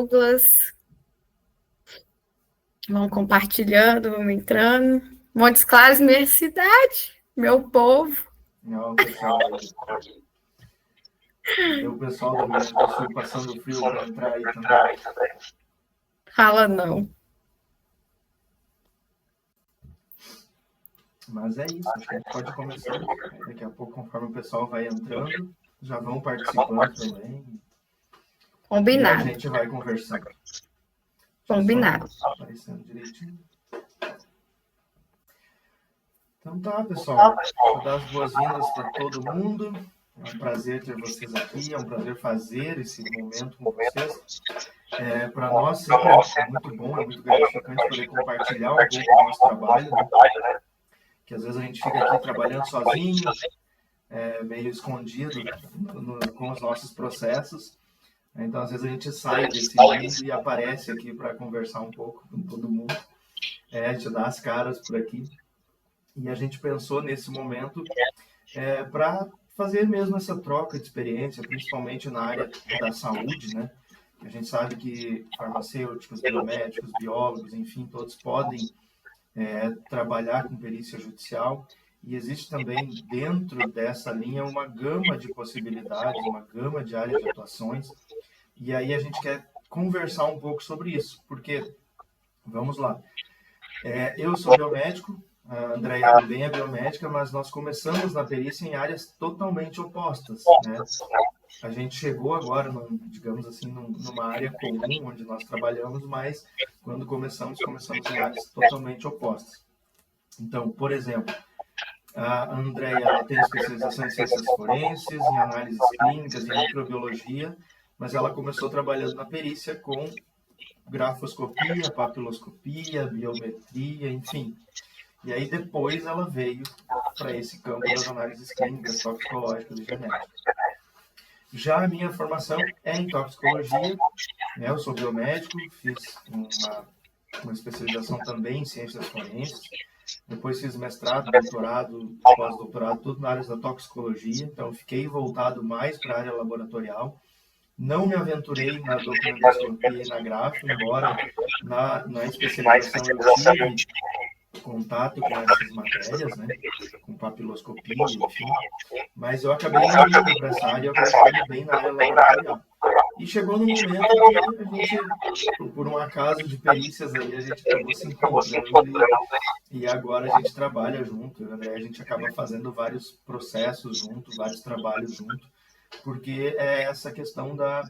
Douglas. Vão compartilhando, vão entrando. Montes Claros, minha cidade, meu povo. Não, pessoal, tem o pessoal do Rio Grande do Sul passando frio para entrar aí também. Fala não. Mas é isso, acho que a gente pode começar. Daqui a pouco, conforme o pessoal vai entrando, já vão participando também. Combinado. E a gente vai conversando. Combinado. Só aparecendo direitinho. Então tá, pessoal. Vou dar as boas-vindas para todo mundo. É um prazer ter vocês aqui, é um prazer fazer esse momento com vocês. Para nós sempre é muito bom, é muito gratificante poder compartilhar um pouco do nosso trabalho, né? Que às vezes a gente fica aqui trabalhando sozinho, meio escondido com os nossos processos. Então, às vezes a gente sai desse mundo e aparece aqui para conversar um pouco com todo mundo. A gente dá as caras por aqui. E a gente pensou nesse momento para fazer mesmo essa troca de experiência, principalmente na área da saúde, né? A gente sabe que farmacêuticos, biomédicos, biólogos, enfim, todos podem trabalhar com perícia judicial. E existe também, dentro dessa linha, uma gama de possibilidades, uma gama de áreas de atuações. E aí a gente quer conversar um pouco sobre isso, porque, vamos lá, eu sou biomédico, a Andréia também é biomédica, mas nós começamos na perícia em áreas totalmente opostas, né? A gente chegou agora, digamos assim, numa área comum onde nós trabalhamos, mas quando começamos em áreas totalmente opostas. Então, por exemplo, a Andréia tem especialização em ciências forenses, em análises clínicas, em microbiologia, mas ela começou trabalhando na perícia com grafoscopia, papiloscopia, biometria, enfim. E aí depois ela veio para esse campo das análises clínicas, toxicológicas e genéticas. Já a minha formação é em toxicologia, né? Eu sou biomédico, fiz uma especialização também em ciências forenses, depois fiz mestrado, doutorado, pós-doutorado, tudo na área da toxicologia, então fiquei voltado mais para a área laboratorial. Não me aventurei na documentoscopia e na gráfica, embora na especialização eu tive contato com essas matérias, né, com papiloscopia, enfim, mas eu acabei não indo para essa área, eu acabei ficando bem na área laboratorial. E chegou no momento que a gente, por um acaso de perícias aí, a gente acabou se encontrando e agora a gente trabalha junto, André, a gente acaba fazendo vários processos junto, vários trabalhos junto, porque é essa questão da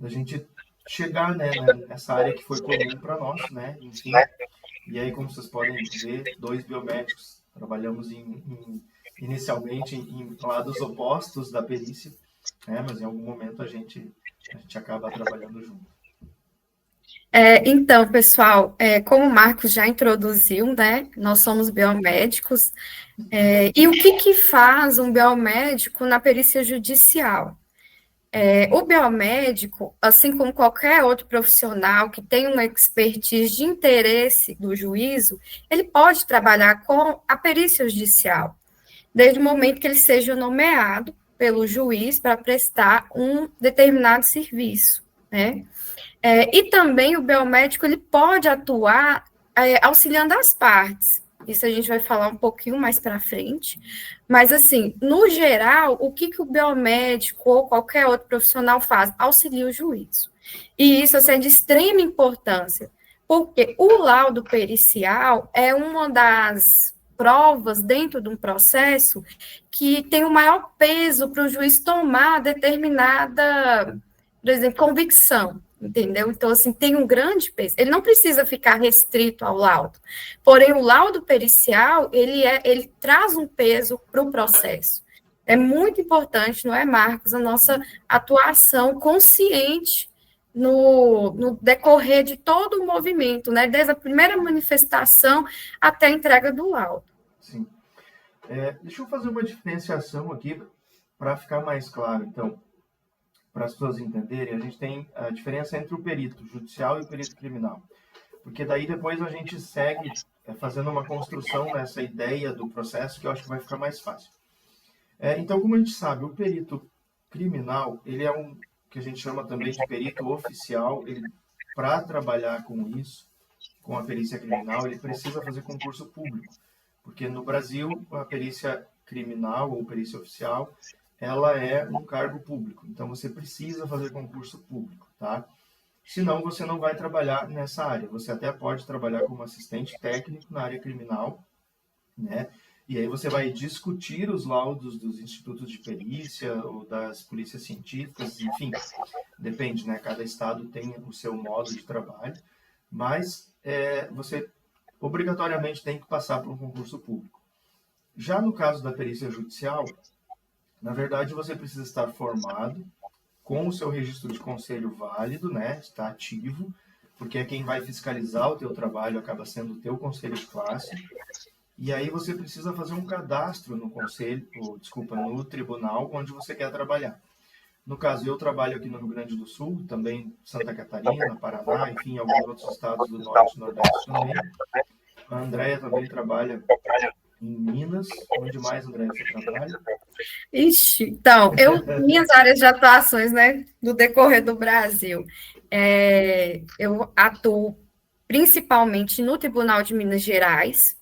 gente chegar, né, nessa área que foi comum para nós, né, enfim. E aí, como vocês podem ver, dois biomédicos trabalhamos inicialmente em lados opostos da perícia, né, mas em algum momento a gente acaba trabalhando junto. Então, pessoal, como o Marcos já introduziu, né, nós somos biomédicos, e o que faz um biomédico na perícia judicial? O biomédico, assim como qualquer outro profissional que tem uma expertise de interesse do juízo, ele pode trabalhar com a perícia judicial, desde o momento que ele seja nomeado pelo juiz para prestar um determinado serviço, né? E também o biomédico ele pode atuar auxiliando as partes. Isso a gente vai falar um pouquinho mais para frente. Mas, assim, no geral, o que o biomédico ou qualquer outro profissional faz? Auxilia o juízo. E isso assim, é de extrema importância, porque o laudo pericial é uma das provas dentro de um processo que tem o maior peso para o juiz tomar determinada, por exemplo, convicção. Entendeu? Então, assim, tem um grande peso. Ele não precisa ficar restrito ao laudo. Porém, o laudo pericial, ele traz um peso para o processo. É muito importante, não é, Marcos, a nossa atuação consciente no decorrer de todo o movimento, né? Desde a primeira manifestação até a entrega do laudo. Sim. Deixa eu fazer uma diferenciação aqui para ficar mais claro, então. Para as pessoas entenderem, a gente tem a diferença entre o perito judicial e o perito criminal. Porque daí depois a gente segue fazendo uma construção nessa ideia do processo que eu acho que vai ficar mais fácil. Então, como a gente sabe, o perito criminal, ele é que a gente chama também de perito oficial, ele, para trabalhar com isso, com a perícia criminal, ele precisa fazer concurso público, porque no Brasil a perícia criminal ou perícia oficial, ela é um cargo público, então você precisa fazer concurso público, tá? Senão você não vai trabalhar nessa área, você até pode trabalhar como assistente técnico na área criminal, né? E aí você vai discutir os laudos dos institutos de perícia ou das polícias científicas, enfim, depende, né? Cada estado tem o seu modo de trabalho, mas você obrigatoriamente tem que passar por um concurso público. Já no caso da perícia judicial, na verdade você precisa estar formado, com o seu registro de conselho válido, né? Está ativo, porque é quem vai fiscalizar o teu trabalho, acaba sendo o teu conselho de classe. E aí você precisa fazer um cadastro no conselho, no tribunal onde você quer trabalhar. No caso, eu trabalho aqui no Rio Grande do Sul, também Santa Catarina, Paraná, enfim, alguns outros estados do Norte e Nordeste também. A Andréia também trabalha em Minas. Onde mais, Andréia, você trabalha? Ixi, então, minhas áreas de atuações, né, no decorrer do Brasil, eu atuo principalmente no Tribunal de Minas Gerais.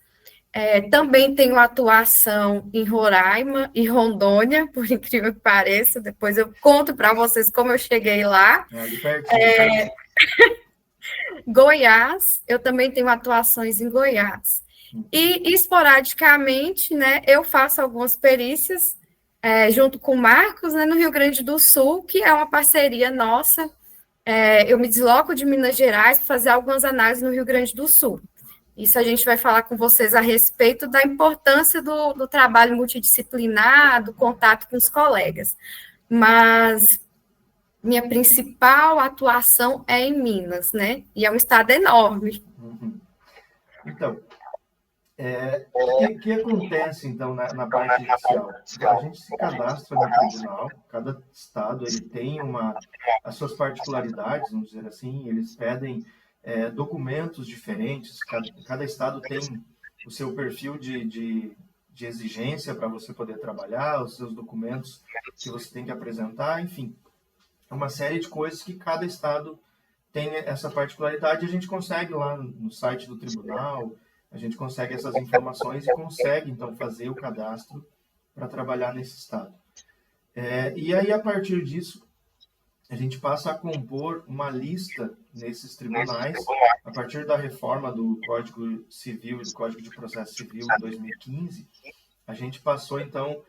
Também tenho atuação em Roraima e Rondônia, por incrível que pareça. Depois eu conto para vocês como eu cheguei lá. Ali pertinho. Goiás, eu também tenho atuações em Goiás. E, esporadicamente, né, eu faço algumas perícias junto com o Marcos, né, no Rio Grande do Sul, que é uma parceria nossa. Eu me desloco de Minas Gerais para fazer algumas análises no Rio Grande do Sul. Isso a gente vai falar com vocês a respeito da importância do trabalho multidisciplinar, do contato com os colegas. Mas minha principal atuação é em Minas, né? E é um estado enorme. Uhum. Então, o que acontece, então, na parte judicial? A gente se cadastra no tribunal, cada estado ele tem as suas particularidades, vamos dizer assim, eles pedem documentos diferentes, cada estado tem o seu perfil de exigência para você poder trabalhar, os seus documentos que você tem que apresentar, enfim, é uma série de coisas que cada estado tem essa particularidade. A gente consegue lá no site do tribunal, a gente consegue essas informações e consegue, então, fazer o cadastro para trabalhar nesse estado. E aí, a partir disso, a gente passa a compor uma lista nesses tribunais, a partir da reforma do Código Civil e do Código de Processo Civil em 2015, a gente passou, então,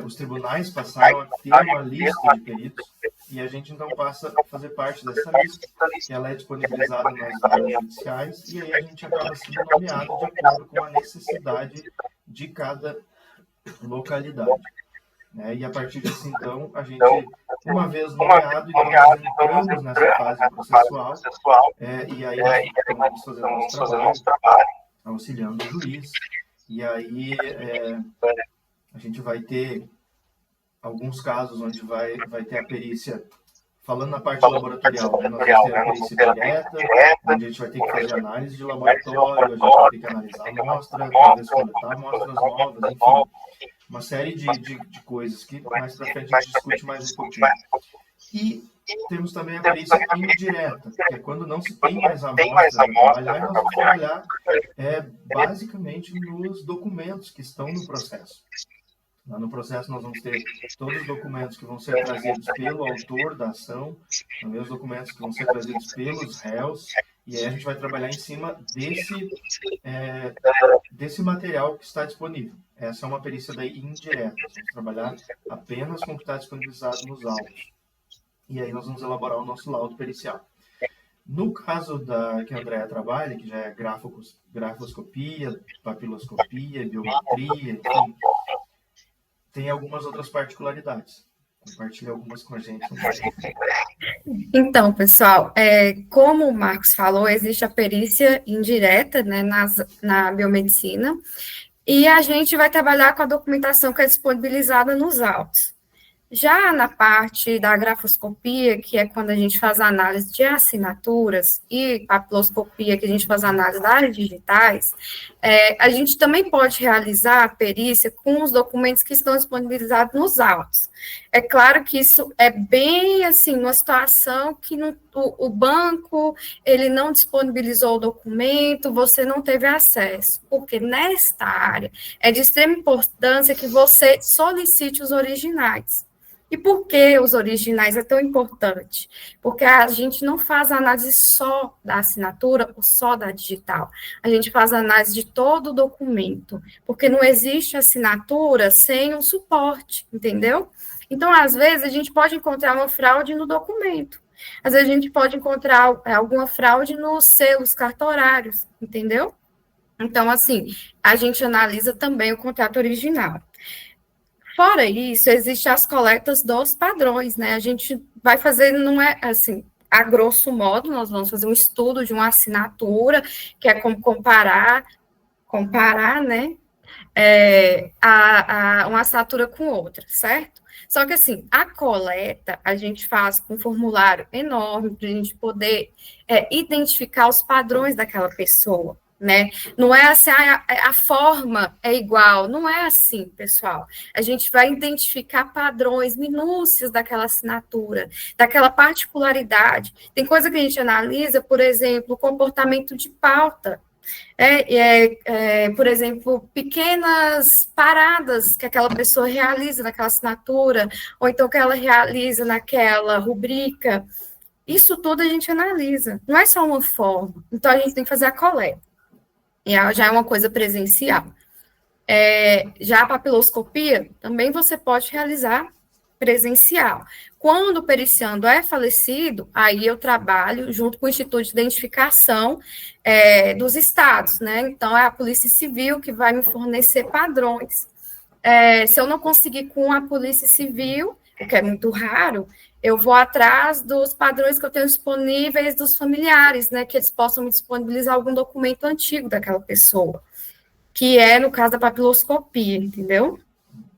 os tribunais passaram a ter uma lista de peritos, e a gente, então, passa a fazer parte dessa lista, que ela é disponibilizada nas varas judiciais, e aí a gente acaba sendo nomeado de acordo com a necessidade de cada localidade. E a partir disso, então, a gente, uma vez nomeado, então, nós entramos nessa fase processual, e aí nós estamos fazendo nosso trabalho, auxiliando o juiz, e aí a gente vai ter alguns casos onde vai ter a perícia, falando na parte laboratorial, né? Nós vamos ter a perícia direta, onde a gente vai ter que fazer análise de laboratório, a gente vai ter que analisar a amostra, talvez coletar amostras novas, enfim, uma série de coisas que mais para frente a gente discute mais um pouquinho. E temos também a perícia indireta, que é quando não se tem mais amostra para trabalhar, e nós vamos trabalhar basicamente nos documentos que estão no processo. Lá no processo nós vamos ter todos os documentos que vão ser trazidos pelo autor da ação, também os documentos que vão ser trazidos pelos réus, e aí a gente vai trabalhar em cima desse material que está disponível. Essa é uma perícia daí indireta, nós vamos trabalhar apenas com o que está disponibilizado nos autos. E aí nós vamos elaborar o nosso laudo pericial. No caso que a Andréia trabalha, que já é grafoscopia, papiloscopia, biometria, enfim, tem algumas outras particularidades. Compartilhe algumas com a gente. Então, pessoal, como o Marcos falou, existe a perícia indireta, né, na biomedicina, e a gente vai trabalhar com a documentação que é disponibilizada nos autos. Já na parte da grafoscopia, que é quando a gente faz análise de assinaturas, e papiloscopia, que a gente faz análise das áreas digitais, a gente também pode realizar a perícia com os documentos que estão disponibilizados nos autos. É claro que isso é bem, assim, uma situação que o banco, ele não disponibilizou o documento, você não teve acesso, porque nesta área é de extrema importância que você solicite os originais. E por que os originais é tão importante? Porque a gente não faz análise só da assinatura ou só da digital. A gente faz análise de todo o documento, porque não existe assinatura sem um suporte, entendeu? Então, às vezes, a gente pode encontrar uma fraude no documento. Às vezes, a gente pode encontrar alguma fraude nos selos cartorários, entendeu? Então, assim, a gente analisa também o contrato original. Fora isso, existem as coletas dos padrões, né? A gente vai fazer, não é assim, a grosso modo, nós vamos fazer um estudo de uma assinatura, que é como comparar, né? Uma assinatura com outra, certo? Só que, assim, a coleta a gente faz com um formulário enorme para a gente poder identificar os padrões daquela pessoa, né? Não é assim, a forma é igual, não é assim, pessoal. A gente vai identificar padrões, minúcias daquela assinatura, daquela particularidade. Tem coisa que a gente analisa, por exemplo, o comportamento de pauta. Por exemplo, pequenas paradas que aquela pessoa realiza naquela assinatura, ou então que ela realiza naquela rubrica. Isso tudo a gente analisa, não é só uma forma. Então, a gente tem que fazer a coleta. E já é uma coisa presencial. Já a papiloscopia, também você pode realizar presencial. Quando o periciando é falecido, aí eu trabalho junto com o Instituto de Identificação dos estados, né? Então, é a Polícia Civil que vai me fornecer padrões. Se eu não conseguir com a Polícia Civil, o que é muito raro, eu vou atrás dos padrões que eu tenho disponíveis dos familiares, né? Que eles possam me disponibilizar algum documento antigo daquela pessoa, que é, no caso da papiloscopia, entendeu?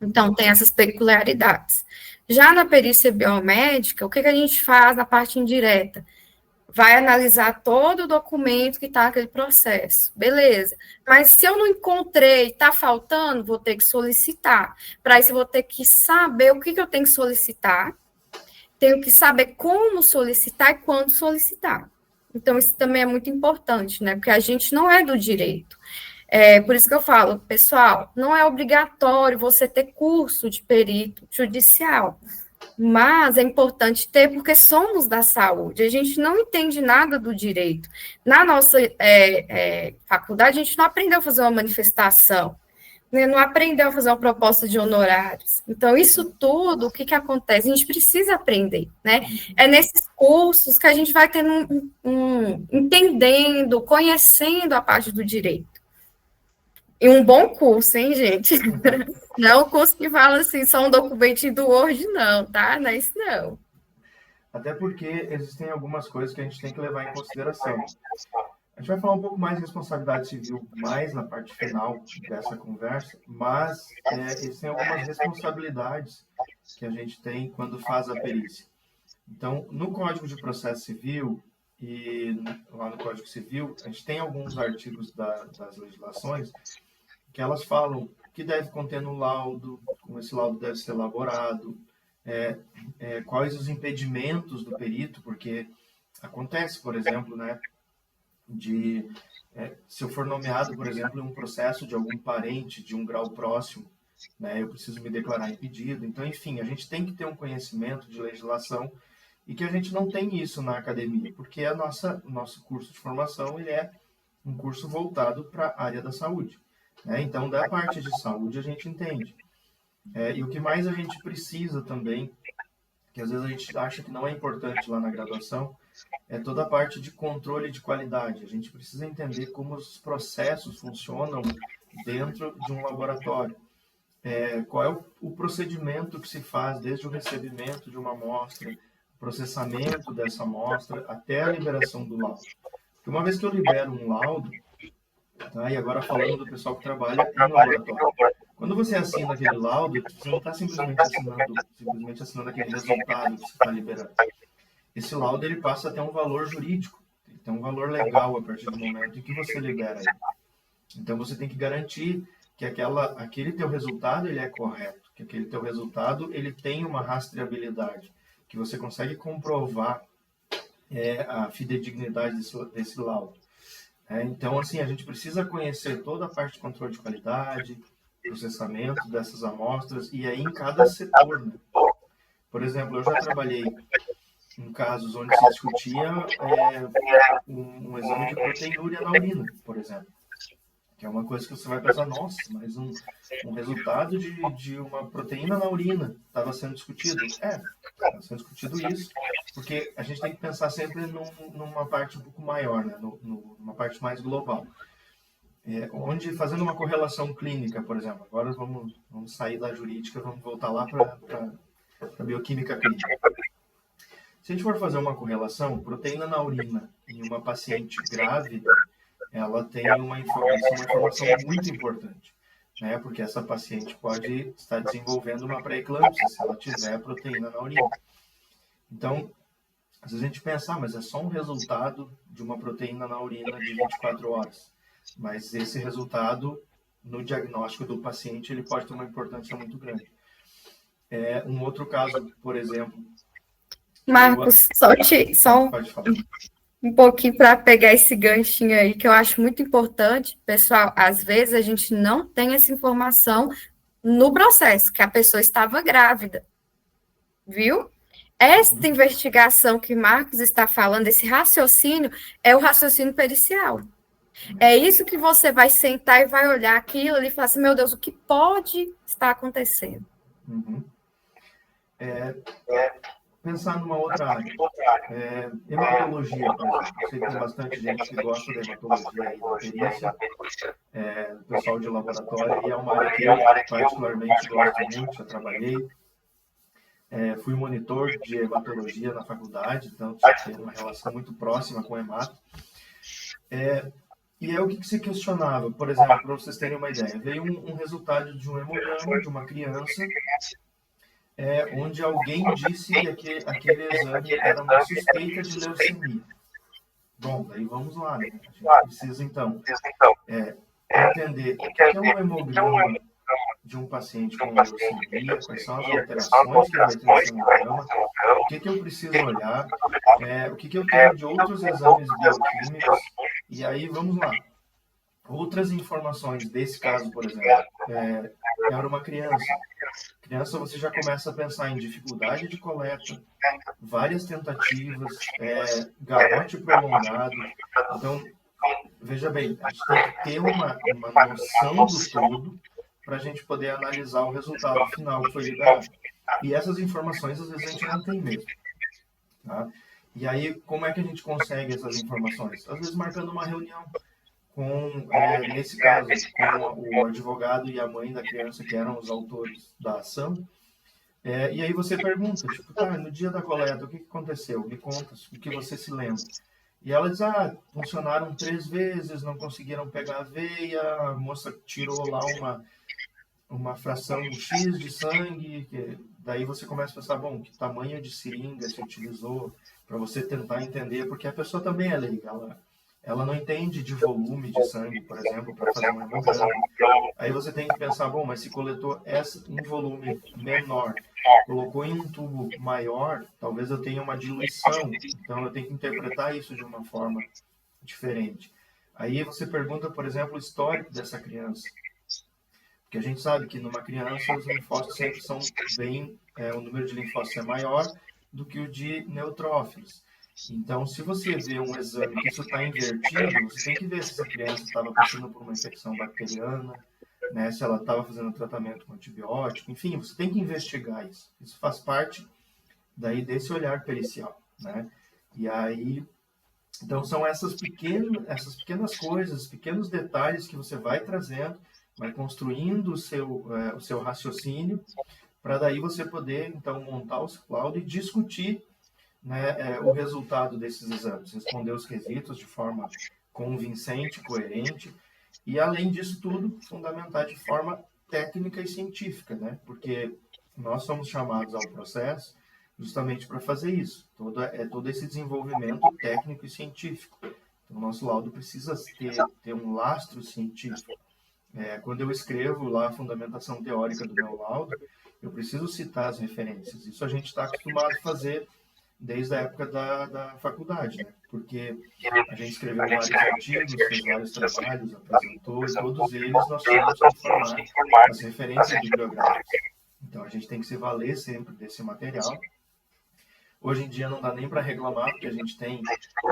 Então, tem essas peculiaridades. Já na perícia biomédica, o que a gente faz na parte indireta? Vai analisar todo o documento que está naquele processo. Beleza. Mas se eu não encontrei, está faltando, vou ter que solicitar. Para isso, eu vou ter que saber o que eu tenho que solicitar, tenho que saber como solicitar e quando solicitar. Então, isso também é muito importante, né? Porque a gente não é do direito. Por isso que eu falo, pessoal, não é obrigatório você ter curso de perito judicial, mas é importante ter porque somos da saúde, a gente não entende nada do direito. Na nossa faculdade, a gente não aprendeu a fazer uma manifestação, né, não aprendeu a fazer uma proposta de honorários. Então, isso tudo, o que acontece? A gente precisa aprender, né? É nesses cursos que a gente vai tendo entendendo, conhecendo a parte do direito. E um bom curso, hein, gente? Não é um curso que fala assim, só um documentinho do Word, não, tá? Não é isso, não. Até porque existem algumas coisas que a gente tem que levar em consideração. A gente vai falar um pouco mais de responsabilidade civil mais na parte final dessa conversa, mas existem algumas responsabilidades que a gente tem quando faz a perícia. Então, no Código de Processo Civil e lá no Código Civil, a gente tem alguns artigos das legislações que elas falam o que deve conter no laudo, como esse laudo deve ser elaborado, quais os impedimentos do perito, porque acontece, por exemplo, né, se eu for nomeado, por exemplo, em um processo de algum parente de um grau próximo, né, eu preciso me declarar impedido. Então, enfim, a gente tem que ter um conhecimento de legislação e que a gente não tem isso na academia, porque o nosso curso de formação ele é um curso voltado para a área da saúde. Né? Então, da parte de saúde, a gente entende. E o que mais a gente precisa também, que às vezes a gente acha que não é importante lá na graduação, é toda a parte de controle de qualidade. A gente precisa entender como os processos funcionam dentro de um laboratório. Qual é o procedimento que se faz desde o recebimento de uma amostra, processamento dessa amostra, até a liberação do laudo. Porque uma vez que eu libero um laudo, tá? E agora falando do pessoal que trabalha em laboratório, Quando você assina aquele laudo, você não está simplesmente assinando aquele resultado que você está liberando. Esse laudo ele passa a ter um valor jurídico, ele tem um valor legal a partir do momento em que você libera ele. Então você tem que garantir que aquele teu resultado ele é correto, que aquele teu resultado ele tem uma rastreabilidade, que você consegue comprovar a fidedignidade desse laudo. Então, assim, a gente precisa conhecer toda a parte de controle de qualidade, processamento dessas amostras, e aí em cada setor, né? Por exemplo, eu já trabalhei em casos onde se discutia um exame de proteinúria na urina, por exemplo. Que é uma coisa que você vai pensar, nossa, mas um resultado de uma proteína na urina estava sendo discutido. Estava sendo discutido isso, porque a gente tem que pensar sempre numa parte um pouco maior, né? Numa parte mais global. Onde, fazendo uma correlação clínica, por exemplo, agora vamos sair da jurídica, vamos voltar lá para a bioquímica clínica. Se a gente for fazer uma correlação, proteína na urina em uma paciente grávida, ela tem uma informação muito importante, né? Porque essa paciente pode estar desenvolvendo uma pré-eclâmpsia se ela tiver proteína na urina. Então, às vezes a gente pensa, mas é só um resultado de uma proteína na urina de 24 horas. Mas esse resultado, no diagnóstico do paciente, ele pode ter uma importância muito grande. Um outro caso, por exemplo... Marcos, Pode falar. Um pouquinho para pegar esse ganchinho aí, que eu acho muito importante. Pessoal, às vezes a gente não tem essa informação no processo, que a pessoa estava grávida, viu? Esta investigação que Marcos está falando, esse raciocínio, é o raciocínio pericial. É isso que você vai sentar e vai olhar aquilo ali e falar assim, meu Deus, o que pode estar acontecendo? Uhum. Pensar numa outra área. Hematologia, por exemplo. Eu sei que tem bastante gente que gosta da hematologia e da perícia. O pessoal de laboratório, e é uma área que eu particularmente gosto muito, já trabalhei. Fui monitor de hematologia na faculdade, então tinha uma relação muito próxima com o hemato. E o que se questionava? Por exemplo, para vocês terem uma ideia, veio um resultado de um hemograma de uma criança, onde alguém disse que aquele exame era uma suspeita de leucemia. Bom, daí vamos lá, né? A gente precisa, então, entender o que é um hemograma de um paciente com leucemia, quais são as alterações que vai ter nesse hemograma, o que eu preciso olhar, o que eu tenho de outros exames bioquímicos, e aí vamos lá. Outras informações desse caso, por exemplo, era uma criança. Criança, você já começa a pensar em dificuldade de coleta, várias tentativas, garrote prolongado. Então, veja bem, a gente tem que ter uma noção do todo para a gente poder analisar o resultado final que foi liberado. E essas informações, às vezes, a gente não tem mesmo. Tá? E aí, como é que a gente consegue essas informações? Às vezes, marcando uma reunião com, nesse caso, com o advogado e a mãe da criança, que eram os autores da ação. E aí você pergunta, tipo, no dia da coleta, o que aconteceu? Me conta o que você se lembra. E ela diz, funcionaram 3 vezes, não conseguiram pegar a veia, a moça tirou lá uma fração X de sangue, daí você começa a pensar, bom, que tamanho de seringa se utilizou, para você tentar entender, porque a pessoa também é leiga, ela não entende de volume de sangue, por exemplo, para fazer um hemograma. Aí você tem que pensar, bom, mas se coletou um volume menor, colocou em um tubo maior, talvez eu tenha uma diluição, então eu tenho que interpretar isso de uma forma diferente. Aí você pergunta, por exemplo, o histórico dessa criança. Porque a gente sabe que numa criança os linfócitos sempre são o número de linfócitos é maior do que o de neutrófilos. Então, se você vê um exame que isso está invertido, você tem que ver se essa criança estava passando por uma infecção bacteriana, né, se ela estava fazendo tratamento com antibiótico, enfim, você tem que investigar isso. Isso faz parte daí desse olhar pericial, né? E aí, então são essas pequenas coisas, pequenos detalhes que você vai trazendo, vai construindo o seu raciocínio, para daí você poder, então, montar o seu laudo e discutir, né, o resultado desses exames, responder os quesitos de forma convincente, coerente, e além disso tudo, fundamentar de forma técnica e científica, né? Porque nós somos chamados ao processo justamente para fazer isso. Todo esse desenvolvimento técnico e científico. Então, o nosso laudo precisa ter um lastro científico. Quando eu escrevo lá a fundamentação teórica do meu laudo, eu preciso citar as referências. Isso a gente está acostumado a fazer desde a época da faculdade, né? Porque a gente escreveu vários artigos, fez vários trabalhos, apresentou, e todos eles nós tínhamos que informar as referências bibliográficas. Então, a gente tem que se valer sempre desse material. Hoje em dia não dá nem para reclamar, porque a gente tem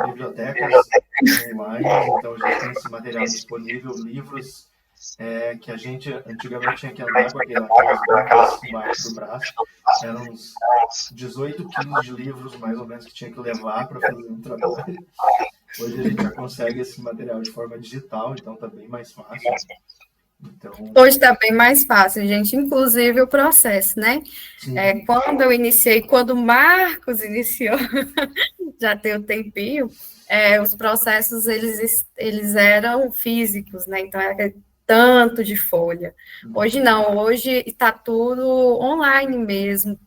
bibliotecas online, então a gente tem esse material disponível, livros que a gente antigamente tinha que andar com aquelas bancas embaixo do braço. Eram uns 18 quilos de livros, mais ou menos, que tinha que levar para fazer um trabalho. Hoje a gente já consegue esse material de forma digital, então está bem mais fácil. Então... Hoje está bem mais fácil, gente, inclusive o processo, né? Quando eu iniciei, quando o Marcos iniciou, já tem um tempinho, os processos, eles eram físicos, né? Então, era tanto de folha. Hoje não, hoje está tudo online mesmo,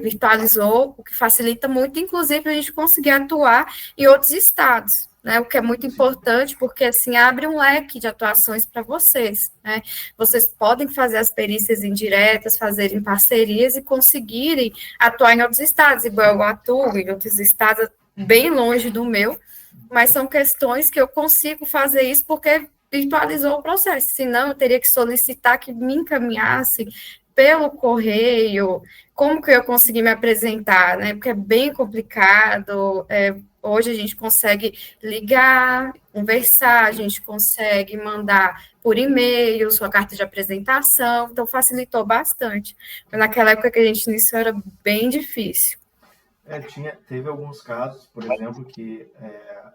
virtualizou, o que facilita muito, inclusive, a gente conseguir atuar em outros estados, né, o que é muito importante, porque assim abre um leque de atuações para vocês, né? Vocês podem fazer as perícias indiretas, fazerem parcerias e conseguirem atuar em outros estados, igual eu atuo em outros estados bem longe do meu, mas são questões que eu consigo fazer isso porque virtualizou o processo, senão eu teria que solicitar que me encaminhasse pelo correio, como que eu consegui me apresentar, né? Porque é bem complicado. Hoje a gente consegue ligar, conversar, a gente consegue mandar por e-mail sua carta de apresentação, então facilitou bastante. Mas naquela época que a gente iniciou era bem difícil. Teve alguns casos, por exemplo, que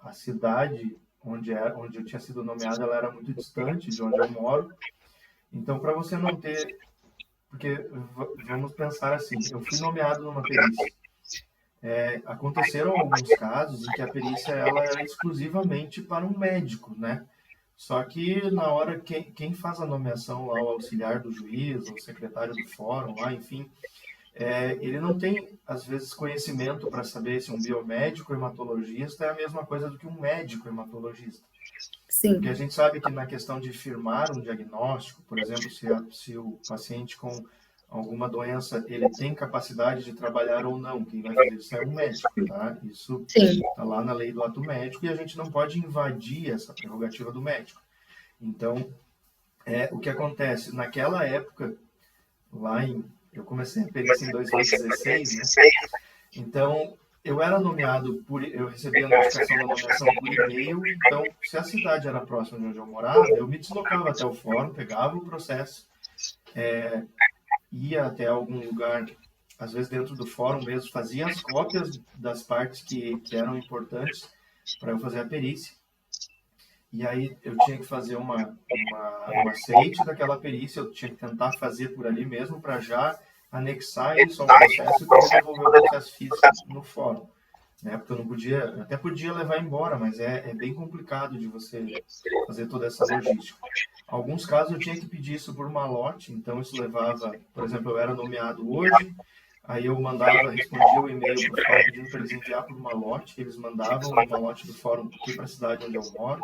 a cidade onde eu tinha sido nomeado, ela era muito distante de onde eu moro. Então, para você não ter... Porque, vamos pensar assim, eu fui nomeado numa perícia. Aconteceram alguns casos em que a perícia ela era exclusivamente para um médico, né? Só que na hora, quem faz a nomeação lá, o auxiliar do juiz, o secretário do fórum, lá, enfim, ele não tem, às vezes, conhecimento para saber se um biomédico hematologista é a mesma coisa do que um médico hematologista. Sim. Porque a gente sabe que na questão de firmar um diagnóstico, por exemplo, se o paciente com alguma doença, ele tem capacidade de trabalhar ou não, quem vai fazer isso é um médico, tá? Isso está lá na lei do ato médico e a gente não pode invadir essa prerrogativa do médico. Então, o que acontece? Naquela época, eu comecei a perícia em 2016, né? Então, eu era nomeado eu recebia a notificação da nomeação por e-mail, então, se a cidade era próxima de onde eu morava, eu me deslocava até o fórum, pegava o processo, ia até algum lugar, às vezes dentro do fórum mesmo, fazia as cópias das partes que eram importantes para eu fazer a perícia. E aí eu tinha que fazer um aceite daquela perícia, eu tinha que tentar fazer por ali mesmo para já anexar isso ao processo e poder desenvolver o processo físico no fórum. Né? Porque eu não podia, até podia levar embora, mas é bem complicado de você fazer toda essa logística. Alguns casos eu tinha que pedir isso por malote, então isso levava, por exemplo, eu era nomeado hoje, aí eu respondia o e-mail para o fórum pedindo para eles enviar por malote, eles mandavam o malote do fórum aqui para a cidade onde eu moro,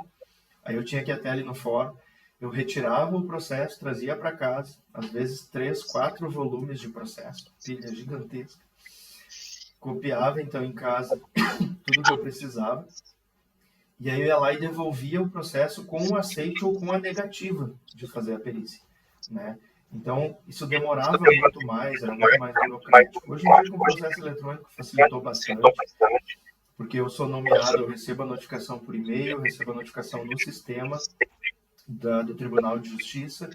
aí eu tinha que ir até ali no fórum, eu retirava o processo, trazia para casa, às vezes 3, 4 volumes de processo, pilha gigantesca, copiava então em casa tudo que eu precisava, e aí eu ia lá e devolvia o processo com o aceite ou com a negativa de fazer a perícia, né? Então, isso demorava muito mais, era muito mais burocrático. Hoje em dia, com o processo eletrônico, facilitou bastante, porque eu sou nomeado, eu recebo a notificação por e-mail, eu recebo a notificação no sistema do Tribunal de Justiça,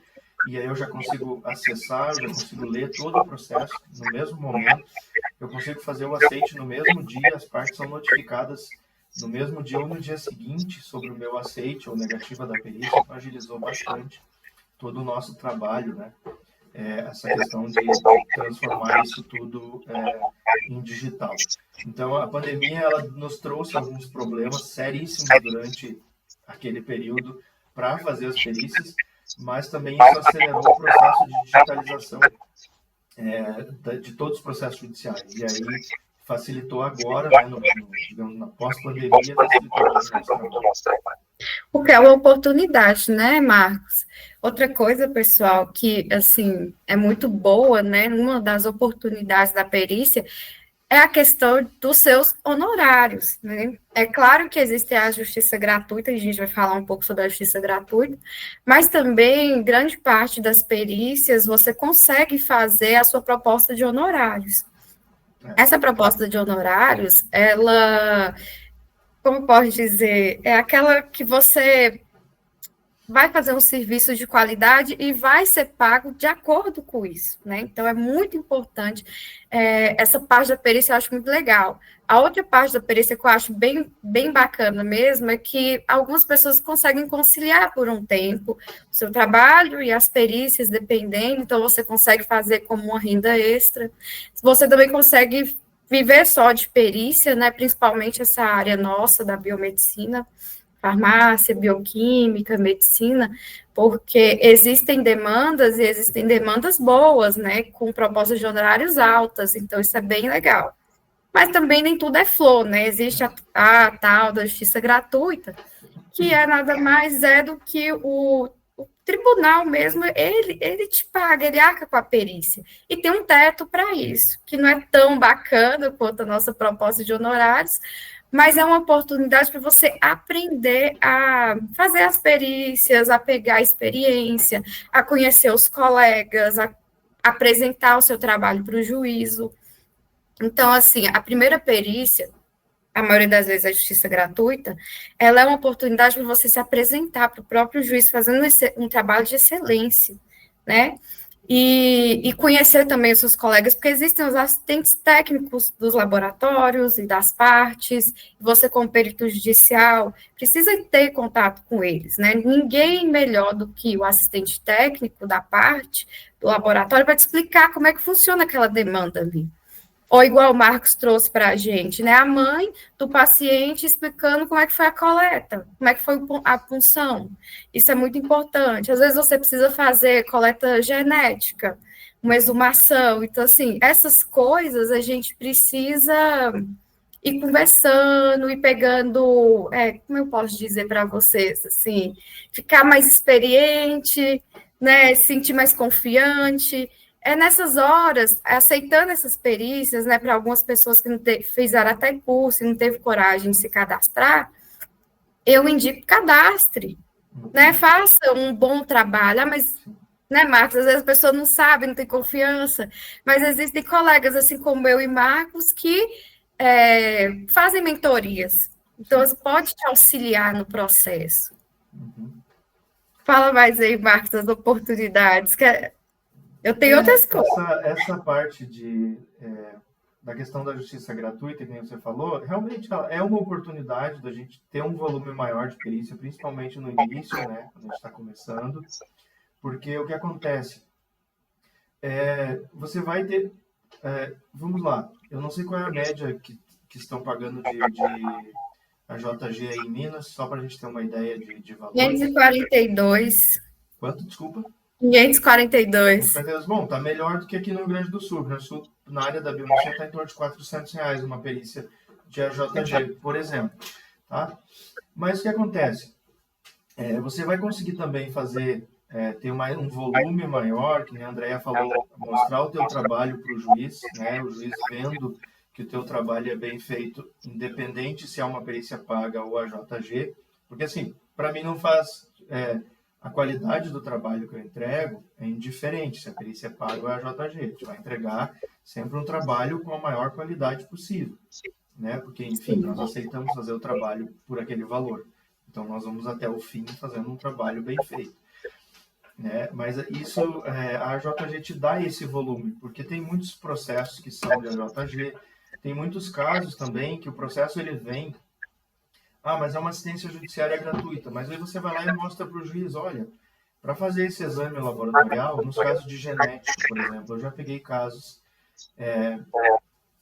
e aí eu já consigo acessar, eu já consigo ler todo o processo no mesmo momento, eu consigo fazer o aceite no mesmo dia, as partes são notificadas no mesmo dia ou no dia seguinte sobre o meu aceite ou negativa da perícia, então agilizou bastante todo o nosso trabalho, né? Essa questão de transformar isso tudo em digital. Então, a pandemia ela nos trouxe alguns problemas seríssimos durante aquele período para fazer as perícias, mas também isso acelerou o processo de digitalização de todos os processos judiciais. E aí facilitou agora, né, digamos, na pós-pandemia, facilitou muito o nosso trabalho. O que é uma oportunidade, né, Marcos? Outra coisa, pessoal, que, assim, é muito boa, né, uma das oportunidades da perícia é a questão dos seus honorários, né? É claro que existe a justiça gratuita, e a gente vai falar um pouco sobre a justiça gratuita, mas também, grande parte das perícias, você consegue fazer a sua proposta de honorários. Essa proposta de honorários, ela, como pode dizer, é aquela que você vai fazer um serviço de qualidade e vai ser pago de acordo com isso, né? Então, é muito importante. Essa parte da perícia eu acho muito legal. A outra parte da perícia que eu acho bem, bem bacana mesmo é que algumas pessoas conseguem conciliar por um tempo o seu trabalho e as perícias, dependendo, então você consegue fazer como uma renda extra. Você também consegue viver só de perícia, né? Principalmente essa área nossa da biomedicina, farmácia, bioquímica, medicina, porque existem demandas e existem demandas boas, né, com propostas de honorários altas, então isso é bem legal. Mas também nem tudo é flor, né, existe a tal da justiça gratuita, que é nada mais do que o tribunal mesmo, ele te paga, ele arca com a perícia, e tem um teto para isso, que não é tão bacana quanto a nossa proposta de honorários, mas é uma oportunidade para você aprender a fazer as perícias, a pegar a experiência, a conhecer os colegas, a apresentar o seu trabalho para o juízo. Então, assim, a primeira perícia, a maioria das vezes a justiça gratuita, ela é uma oportunidade para você se apresentar para o próprio juiz, fazendo um trabalho de excelência, né? E conhecer também os seus colegas, porque existem os assistentes técnicos dos laboratórios e das partes, você como perito judicial precisa ter contato com eles, né? Ninguém melhor do que o assistente técnico da parte, do laboratório, para te explicar como é que funciona aquela demanda ali. Ou igual o Marcos trouxe para a gente, né? A mãe do paciente explicando como é que foi a coleta, como é que foi a punção. Isso é muito importante. Às vezes você precisa fazer coleta genética, uma exumação. Então, assim, essas coisas a gente precisa ir conversando e pegando, como eu posso dizer para vocês, assim, ficar mais experiente, né? Se sentir mais confiante. É nessas horas, aceitando essas perícias, né, para algumas pessoas que não fizeram até curso e não teve coragem de se cadastrar, eu indico cadastre, né, faça um bom trabalho, mas, né, Marcos, às vezes a pessoa não sabe, não tem confiança, mas existem colegas, assim como eu e Marcos, que fazem mentorias, então pode te auxiliar no processo. Fala mais aí, Marcos, das oportunidades, eu tenho outras coisas. Essa parte da questão da justiça gratuita, que nem você falou, realmente é uma oportunidade da gente ter um volume maior de perícia, principalmente no início, né, quando a gente está começando, porque o que acontece você vai ter, vamos lá, eu não sei qual é a média que estão pagando de AJG aí em Minas, só para a gente ter uma ideia de valor. 542. Quanto, desculpa? 542. Bom, tá melhor do que aqui no Rio Grande do Sul. No Rio Grande do Sul, na área da biomedicina, está em torno de R$400 uma perícia de AJG, por exemplo. Tá? Mas o que acontece? Você vai conseguir também fazer, ter um volume maior, que nem a Andrea falou, mostrar o teu trabalho para o juiz, né? O juiz vendo que o teu trabalho é bem feito, independente se é uma perícia paga ou AJG, porque assim, para mim não faz... a qualidade do trabalho que eu entrego é indiferente se a perícia é paga ou é AJG. A gente vai entregar sempre um trabalho com a maior qualidade possível, né? Porque, enfim, nós aceitamos fazer o trabalho por aquele valor. Então, nós vamos até o fim fazendo um trabalho bem feito, né? Mas isso, a AJG te dá esse volume, porque tem muitos processos que são de AJG, tem muitos casos também que o processo ele vem... mas é uma assistência judiciária gratuita. Mas aí você vai lá e mostra para o juiz, olha, para fazer esse exame laboratorial, nos casos de genética, por exemplo, eu já peguei casos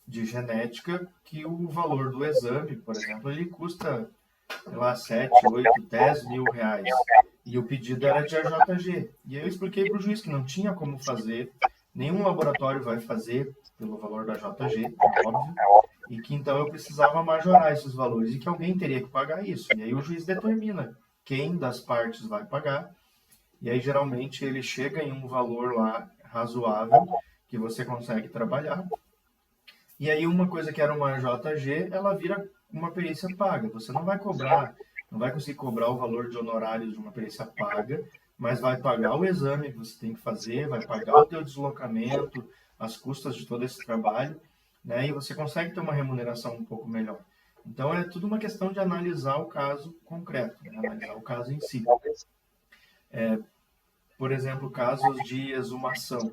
de genética que o valor do exame, por exemplo, ele custa sei lá, 7, 8, 10 mil reais. E o pedido era de AJG. E aí eu expliquei para o juiz que não tinha como fazer, nenhum laboratório vai fazer pelo valor da JG, óbvio, e que então eu precisava majorar esses valores e que alguém teria que pagar isso. E aí o juiz determina quem das partes vai pagar, e aí geralmente ele chega em um valor lá razoável que você consegue trabalhar. E aí uma coisa que era uma JG, ela vira uma perícia paga. Você não vai cobrar, não vai conseguir cobrar o valor de honorários de uma perícia paga, mas vai pagar o exame que você tem que fazer, vai pagar o teu deslocamento, as custas de todo esse trabalho, né? E você consegue ter uma remuneração um pouco melhor. Então é tudo uma questão de analisar o caso concreto, né? Analisar o caso em si. Por exemplo, casos de exumação,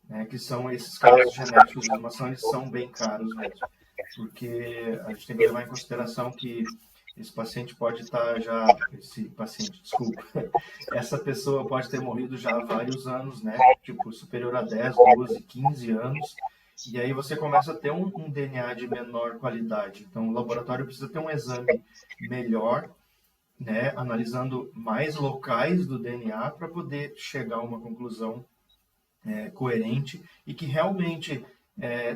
né, que são esses casos genéticos de exumação, eles são bem caros mesmo, porque a gente tem que levar em consideração que esse paciente pode estar desculpa, essa pessoa pode ter morrido já há vários anos, né, tipo, superior a 10, 12, 15 anos, e aí você começa a ter um DNA de menor qualidade. Então, o laboratório precisa ter um exame melhor, né, analisando mais locais do DNA para poder chegar a uma conclusão coerente e que realmente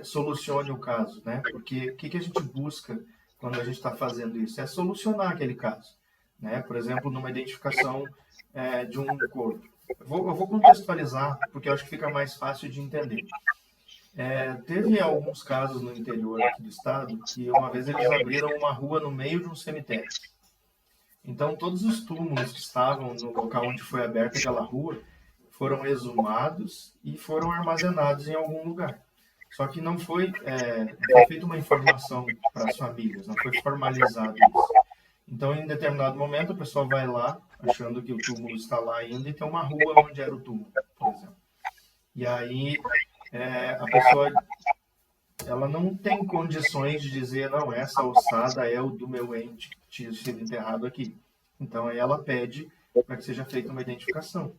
solucione o caso, né? Porque o que a gente busca quando a gente está fazendo isso? É solucionar aquele caso, né? Por exemplo, numa identificação de um corpo. Eu vou contextualizar, porque eu acho que fica mais fácil de entender. Teve alguns casos no interior aqui do estado que uma vez eles abriram uma rua no meio de um cemitério. Então, todos os túmulos que estavam no local onde foi aberta aquela rua foram exumados e foram armazenados em algum lugar. Só que não foi feita uma informação para as famílias, não foi formalizado isso. Então, em determinado momento, a pessoa vai lá, achando que o túmulo está lá ainda, e tem uma rua onde era o túmulo, por exemplo. E aí, a pessoa ela não tem condições de dizer, não, essa alçada é o do meu ente que tinha sido enterrado aqui. Então, aí ela pede para que seja feita uma identificação.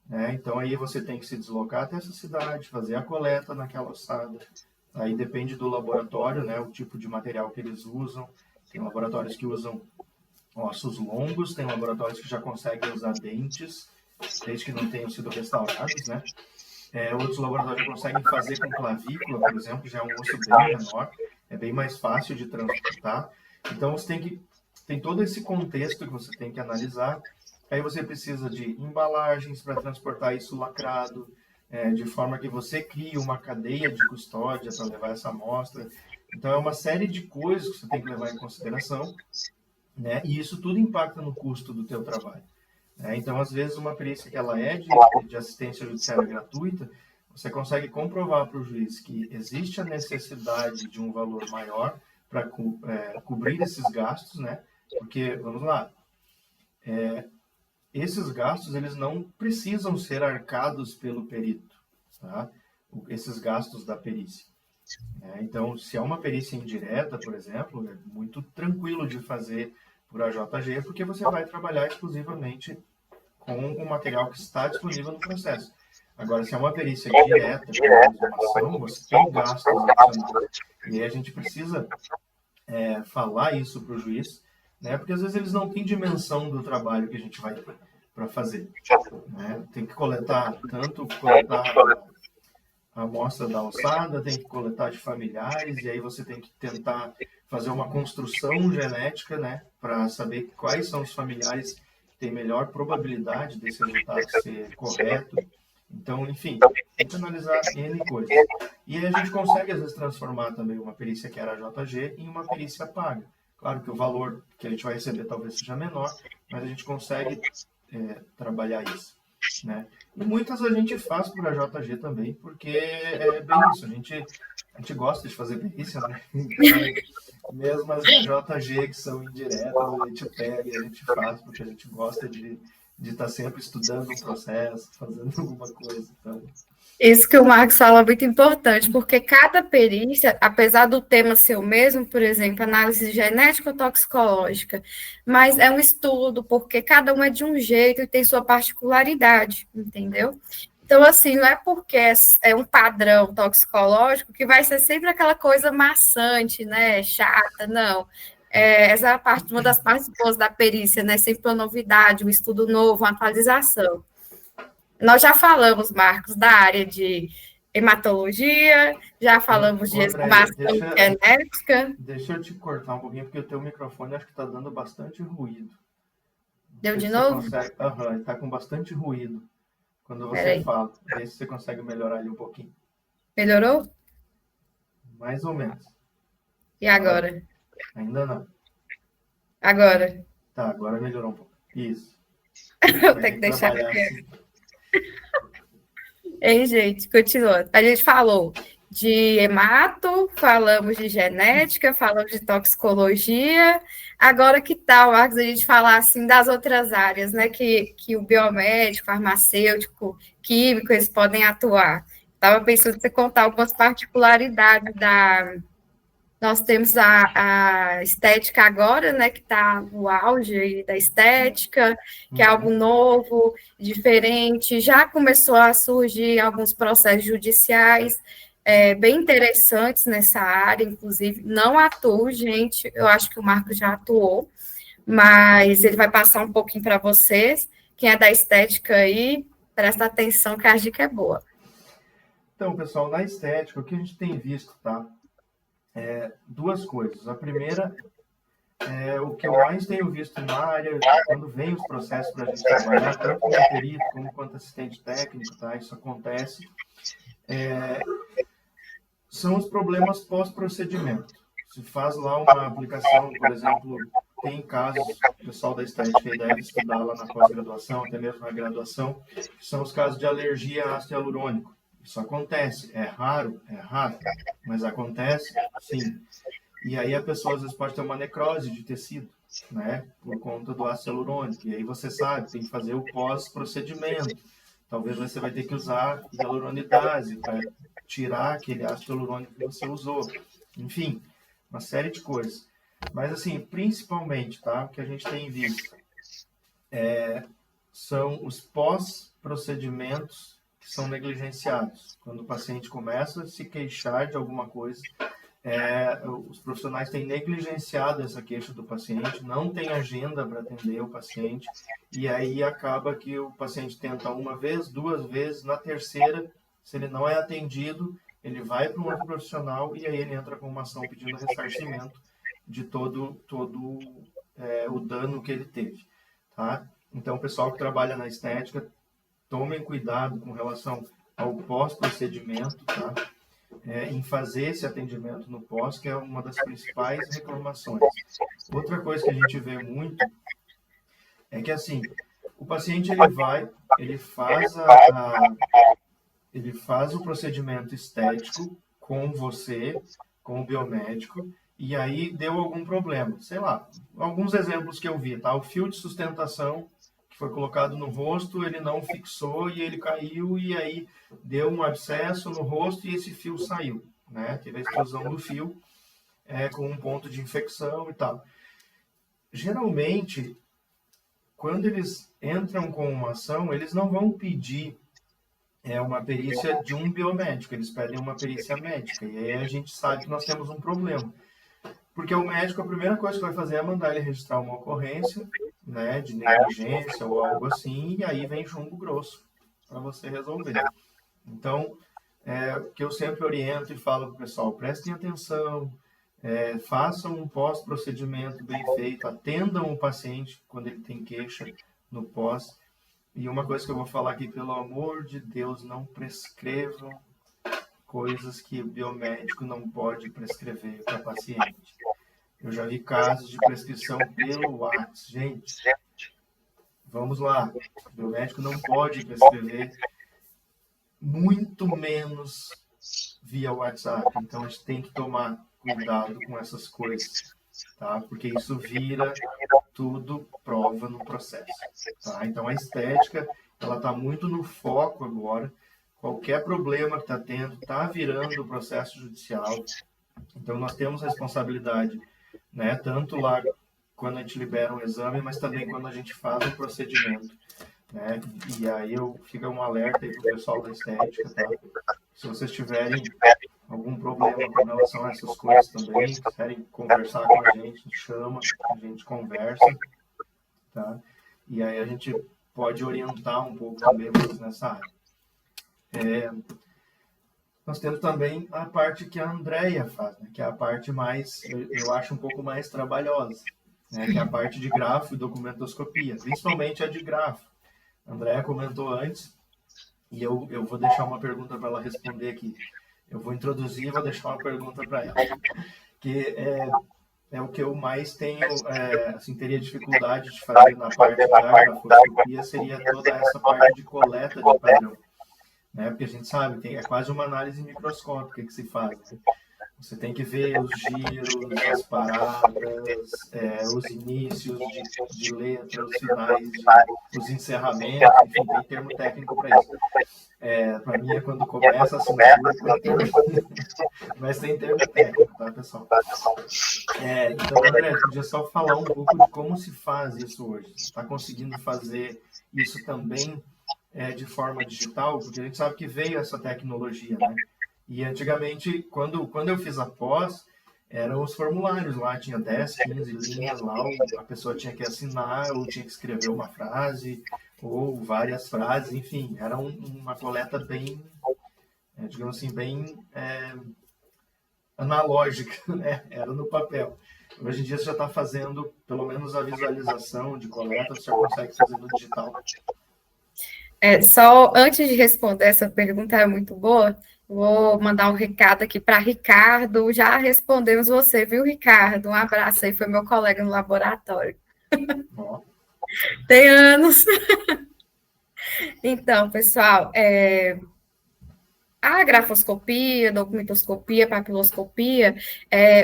Né? Então, aí você tem que se deslocar até essa cidade, fazer a coleta naquela alçada. Aí depende do laboratório, né? O tipo de material que eles usam. Tem laboratórios que usam ossos longos, tem laboratórios que já conseguem usar dentes, desde que não tenham sido restaurados, né? Outros laboratórios conseguem fazer com clavícula, por exemplo, já é um osso bem menor, é bem mais fácil de transportar. Então, você tem todo esse contexto que você tem que analisar. Aí você precisa de embalagens para transportar isso lacrado, de forma que você crie uma cadeia de custódia para levar essa amostra. Então, é uma série de coisas que você tem que levar em consideração, né? E isso tudo impacta no custo do teu trabalho. Então, às vezes, uma perícia que ela é de assistência judiciária gratuita, você consegue comprovar para o juiz que existe a necessidade de um valor maior para cobrir esses gastos, né? Porque, vamos lá, esses gastos eles não precisam ser arcados pelo perito, tá? Esses gastos da perícia. Então, se é uma perícia indireta, por exemplo, é muito tranquilo de fazer por AJG, porque você vai trabalhar exclusivamente com o material que está disponível no processo. Agora, se é uma perícia direta, com exumação, você tem gastos adicionais. E aí a gente precisa falar isso para o juiz, né? Porque às vezes eles não têm dimensão do trabalho que a gente vai ter para fazer. Né? Tem que coletar a amostra da alçada, tem que coletar de familiares, e aí você tem que tentar fazer uma construção genética, né, para saber quais são os familiares que têm melhor probabilidade desse resultado ser correto. Então, enfim, tem que analisar N coisas. E aí a gente consegue, às vezes, transformar também uma perícia que era JG em uma perícia paga. Claro que o valor que a gente vai receber talvez seja menor, mas a gente consegue trabalhar isso. Né? E muitas a gente faz por AJG também, porque é bem isso, a gente gosta de fazer perícia, né? Então, mesmo as JG que são indiretas, a gente pega e a gente faz, porque a gente gosta de estar sempre estudando o processo, fazendo alguma coisa. Então... Isso que o Marcos fala é muito importante, porque cada perícia, apesar do tema ser o mesmo, por exemplo, análise genética ou toxicológica, mas é um estudo, porque cada um é de um jeito e tem sua particularidade, entendeu? Então, assim, não é porque é um padrão toxicológico que vai ser sempre aquela coisa maçante, né, chata, não. essa é a parte, uma das partes boas da perícia, né? Sempre uma novidade, um estudo novo, uma atualização. Nós já falamos, Marcos, da área de hematologia, já falamos de Andréia, exumação genética. Deixa eu te cortar um pouquinho, porque o teu microfone acho que está dando bastante ruído. Não Deu sei de se você novo? consegue. Aham, está com bastante ruído quando você Peraí. fala. Vê se você consegue melhorar ali um pouquinho. Melhorou? Mais ou menos. E agora? Ainda não. Agora. Tá, agora melhorou um pouco. Isso. Vou Vai ter ter que que deixar trabalhar quieto. assim. Hein, gente? Continua. A gente falou de hemato, falamos de genética, falamos de toxicologia. Agora, que tal, Marcos, a gente falar assim das outras áreas, né? Que o biomédico, farmacêutico, químico, eles podem atuar. Estava pensando em você contar algumas particularidades da. Nós temos a estética agora, né, que está no auge da estética, que é algo novo, diferente. Já começou a surgir alguns processos judiciais bem interessantes nessa área, inclusive. Não atuo, gente, eu acho que o Marco já atuou, mas ele vai passar um pouquinho para vocês. Quem é da estética aí, presta atenção que a dica é boa. Então, pessoal, na estética, o que a gente tem visto, tá? Duas coisas. A primeira o que eu mais tenho visto na área, quando vem os processos para a gente trabalhar, tanto como perito como quanto assistente técnico, tá? Isso acontece. São os problemas pós-procedimento. Se faz lá uma aplicação, por exemplo, tem casos, o pessoal da estética deve estudar lá na pós-graduação, até mesmo na graduação, que são os casos de alergia a ácido hialurônico. Isso acontece. É raro, mas acontece, sim. E aí a pessoa às vezes pode ter uma necrose de tecido, né, por conta do ácido hialurônico. E aí você sabe, tem que fazer o pós-procedimento. Talvez você vai ter que usar hialuronidase para tirar aquele ácido hialurônico que você usou. Enfim, uma série de coisas. Mas assim, principalmente, tá, o que a gente tem visto são os pós-procedimentos que são negligenciados. Quando o paciente começa a se queixar de alguma coisa, os profissionais têm negligenciado essa queixa do paciente, não tem agenda para atender o paciente, e aí acaba que o paciente tenta uma vez, duas vezes, na terceira, se ele não é atendido, ele vai para um outro profissional e aí ele entra com uma ação pedindo ressarcimento de todo o dano que ele teve. Tá? Então, o pessoal que trabalha na estética, tomem cuidado com relação ao pós-procedimento, tá? Em fazer esse atendimento no pós, que é uma das principais reclamações. Outra coisa que a gente vê muito é que, assim, o paciente ele faz o procedimento estético com você, com o biomédico, e aí deu algum problema. Sei lá, alguns exemplos que eu vi, tá? O fio de sustentação que foi colocado no rosto, ele não fixou e ele caiu e aí deu um abscesso no rosto e esse fio saiu, né? Teve a extrusão do fio com um ponto de infecção e tal. Geralmente, quando eles entram com uma ação, eles não vão pedir uma perícia de um biomédico, eles pedem uma perícia médica. E aí a gente sabe que nós temos um problema. Porque o médico, a primeira coisa que vai fazer é mandar ele registrar uma ocorrência, né, de negligência ou algo assim, e aí vem chumbo grosso para você resolver. Então, o que eu sempre oriento e falo para o pessoal, prestem atenção, façam um pós-procedimento bem feito, atendam o paciente quando ele tem queixa no pós. E uma coisa que eu vou falar aqui, pelo amor de Deus, não prescrevam coisas que o biomédico não pode prescrever para paciente. Eu já vi casos de prescrição pelo WhatsApp. Gente, vamos lá. O biomédico não pode prescrever, muito menos via WhatsApp. Então, a gente tem que tomar cuidado com essas coisas, tá? Porque isso vira tudo prova no processo, tá? Então, a estética, ela está muito no foco agora. Qualquer problema que está tendo, está virando o processo judicial. Então, nós temos responsabilidade, né? Tanto lá quando a gente libera um exame, mas também quando a gente faz um procedimento, né? E aí fica um alerta aí para o pessoal da estética, tá? Se vocês tiverem algum problema com relação a essas coisas também, se quiserem conversar com a gente, chama, a gente conversa, tá? E aí a gente pode orientar um pouco também vocês nessa área. Nós temos também a parte que a Andrea faz, né? Que é a parte mais, eu acho um pouco mais trabalhosa, né? Que é a parte de grafo e documentoscopia, principalmente a de grafo. A Andrea comentou antes, e eu vou deixar uma pergunta para ela responder aqui. Eu vou introduzir e vou deixar uma pergunta para ela. Que é o que eu mais tenho, assim, teria dificuldade de fazer na parte da grafoscopia, seria toda essa parte de coleta de padrão. Né? Porque a gente sabe, é quase uma análise microscópica que se faz. Né? Você tem que ver os giros, as paradas, os inícios de letra, os finais, os encerramentos, enfim, tem termo técnico para isso. Para mim é quando começa a assinatura, mas tem termo técnico, tá, pessoal? Então, André, podia só falar um pouco de como se faz isso hoje. Você está conseguindo fazer isso também de forma digital? Porque a gente sabe que veio essa tecnologia, né? E antigamente, quando eu fiz a pós, eram os formulários lá, tinha 10, 15 linhas lá, a pessoa tinha que assinar, ou tinha que escrever uma frase, ou várias frases, enfim, era uma coleta bem, digamos assim, bem analógica, né? Era no papel. Hoje em dia você já está fazendo, pelo menos a visualização de coleta, você já consegue fazer no digital. Só antes de responder essa pergunta, é muito boa, vou mandar um recado aqui para Ricardo. Já respondemos você, viu, Ricardo? Um abraço aí, foi meu colega no laboratório. Tem anos. Então, pessoal, a grafoscopia, documentoscopia, papiloscopia,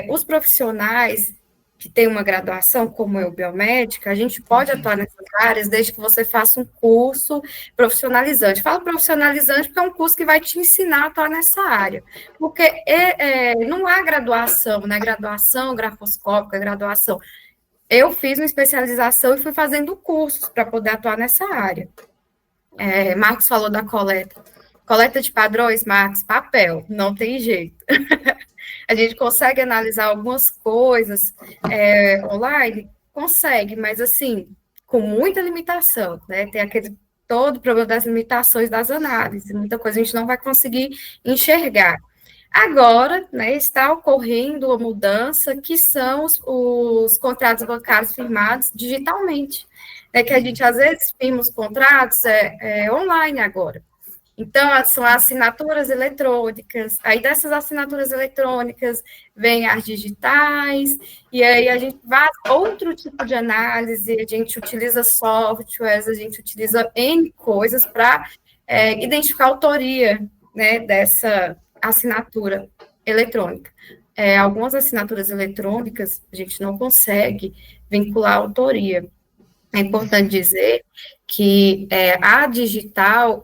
os profissionais que têm uma graduação, como eu, biomédica, a gente pode atuar nessas áreas desde que você faça um curso profissionalizante. Falo profissionalizante porque é um curso que vai te ensinar a atuar nessa área. Porque não há graduação, né? Graduação grafoscópica, graduação. Eu fiz uma especialização e fui fazendo cursos para poder atuar nessa área. Marcos falou da coleta. Coleta de padrões, Marcos, papel, não tem jeito. A gente consegue analisar algumas coisas online? Consegue, mas assim, com muita limitação, né? Tem todo o problema das limitações das análises, muita coisa a gente não vai conseguir enxergar. Agora, né, está ocorrendo uma mudança que são os contratos bancários firmados digitalmente. Que a gente, às vezes, firma os contratos online agora. Então, são assinaturas eletrônicas, aí dessas assinaturas eletrônicas vem as digitais, e aí a gente faz outro tipo de análise, a gente utiliza softwares, a gente utiliza N coisas para identificar a autoria, né, dessa assinatura eletrônica. Algumas assinaturas eletrônicas a gente não consegue vincular a autoria. É importante dizer que a digital,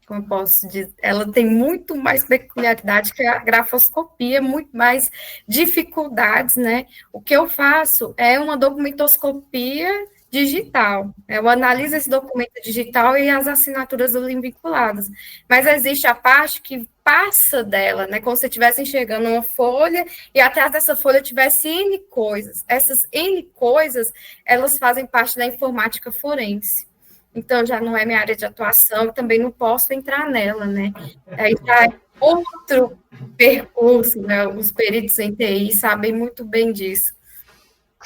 como eu posso dizer, ela tem muito mais peculiaridade que a grafoscopia, muito mais dificuldades, né? O que eu faço é uma documentoscopia digital. Eu analiso esse documento digital e as assinaturas ali vinculadas. Mas existe a parte que passa dela, né? Como se você estivesse enxergando uma folha e atrás dessa folha tivesse N coisas. Essas N coisas, elas fazem parte da informática forense. Então, já não é minha área de atuação, e também não posso entrar nela, né? Aí tá outro percurso, né? Os peritos em TI sabem muito bem disso.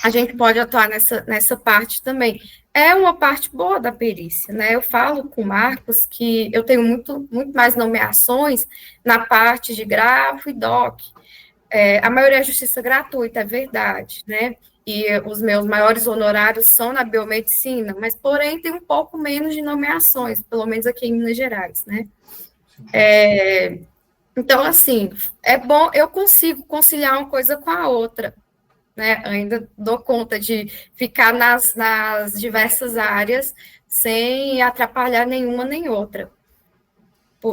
A gente pode atuar nessa parte também. É uma parte boa da perícia, né? Eu falo com o Marcos que eu tenho muito mais nomeações na parte de grafo e doc. A maioria é justiça gratuita, é verdade, né? E os meus maiores honorários são na biomedicina, mas, porém, tem um pouco menos de nomeações, pelo menos aqui em Minas Gerais, né? Então, assim, é bom, eu consigo conciliar uma coisa com a outra, né? Ainda dou conta de ficar nas diversas áreas sem atrapalhar nenhuma nem outra.